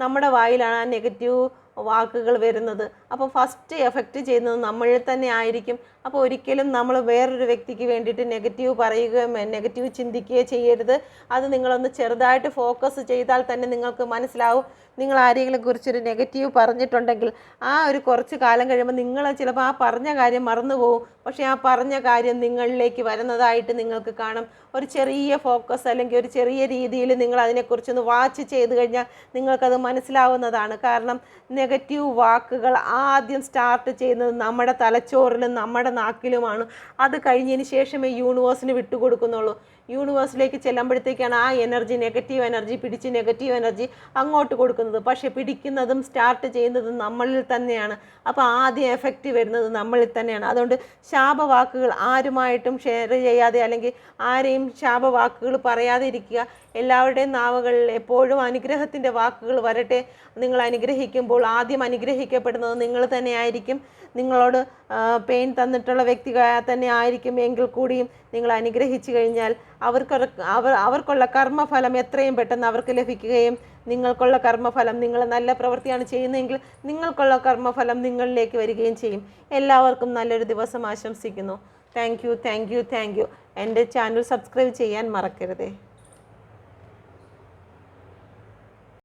നമ്മുടെ വായിലാണ് ആ നെഗറ്റീവ് വാക്കുകൾ വരുന്നത്. അപ്പോൾ ഫസ്റ്റ് എഫക്റ്റ് ചെയ്യുന്നത് നമ്മളിൽ തന്നെ ആയിരിക്കും. അപ്പോൾ ഒരിക്കലും നമ്മൾ വേറൊരു വ്യക്തിക്ക് വേണ്ടിയിട്ട് നെഗറ്റീവ് പറയുകയോ നെഗറ്റീവ് ചിന്തിക്കുകയോ ചെയ്യരുത്. അത് നിങ്ങളൊന്ന് ചെറുതായിട്ട് ഫോക്കസ് ചെയ്താൽ തന്നെ നിങ്ങൾക്ക് മനസ്സിലാവും. നിങ്ങൾ ആരെങ്കിലും കുറിച്ചൊരു നെഗറ്റീവ് പറഞ്ഞിട്ടുണ്ടെങ്കിൽ ആ ഒരു കുറച്ച് കാലം കഴിയുമ്പോൾ നിങ്ങൾ ചിലപ്പോൾ ആ പറഞ്ഞ കാര്യം മറന്നു പോകും. പക്ഷേ ആ പറഞ്ഞ കാര്യം നിങ്ങളിലേക്ക് വരുന്നതായിട്ട് നിങ്ങൾക്ക് കാണും. ഒരു ചെറിയ ഫോക്കസ് അല്ലെങ്കിൽ ഒരു ചെറിയ രീതിയിൽ നിങ്ങൾ അതിനെക്കുറിച്ചൊന്ന് വാച്ച് ചെയ്ത് കഴിഞ്ഞാൽ നിങ്ങൾക്കത് മനസ്സിലാവുന്നതാണ്. കാരണം നെഗറ്റീവ് വാക്കുകൾ ആദ്യം സ്റ്റാർട്ട് ചെയ്യുന്നത് നമ്മുടെ തലച്ചോറിലും നമ്മുടെ നാക്കിലുമാണ്. അത് കഴിഞ്ഞതിന് ശേഷമേ യൂണിവേഴ്സിന് വിട്ടുകൊടുക്കുന്നുള്ളൂ. യൂണിവേഴ്സിലേക്ക് ചെല്ലുമ്പോഴത്തേക്കാണ് ആ എനർജി, നെഗറ്റീവ് എനർജി പിടിച്ച് നെഗറ്റീവ് എനർജി അങ്ങോട്ട് കൊടുക്കുന്നത്. പക്ഷേ പിടിക്കുന്നതും സ്റ്റാർട്ട് ചെയ്യുന്നതും നമ്മളിൽ തന്നെയാണ്. അപ്പോൾ ആദ്യം എഫക്റ്റ് വരുന്നത് നമ്മളിൽ തന്നെയാണ്. അതുകൊണ്ട് ശാപവാക്കുകൾ ആരുമായിട്ടും ഷെയർ ചെയ്യാതെ അല്ലെങ്കിൽ ആരെയും ശാപവാക്കുകൾ പറയാതെ ഇരിക്കുക. എല്ലാവരുടെയും നാവുകളിൽ എപ്പോഴും അനുഗ്രഹത്തിൻ്റെ വാക്കുകൾ വരട്ടെ. നിങ്ങൾ അനുഗ്രഹിക്കുമ്പോൾ ആദ്യം അനുഗ്രഹിക്കപ്പെടുന്നത് നിങ്ങൾ തന്നെ ആയിരിക്കും. നിങ്ങളോട് പെയിൻ തന്നിട്ടുള്ള വ്യക്തി തന്നെ ആയിരിക്കും എങ്കിൽ കൂടിയും നിങ്ങൾ അനുഗ്രഹിച്ചു കഴിഞ്ഞാൽ അവർക്കുള്ള കർമ്മഫലം എത്രയും പെട്ടെന്ന് അവർക്ക് ലഭിക്കുകയും നിങ്ങൾക്കുള്ള കർമ്മഫലം, നിങ്ങൾ നല്ല പ്രവൃത്തിയാണ് ചെയ്യുന്നതെങ്കിൽ നിങ്ങൾക്കുള്ള കർമ്മഫലം നിങ്ങളിലേക്ക് വരികയും ചെയ്യും. എല്ലാവർക്കും നല്ലൊരു ദിവസം ആശംസിക്കുന്നു. Thank you. എൻ്റെ ചാനൽ സബ്സ്ക്രൈബ് ചെയ്യാൻ മറക്കരുതേ.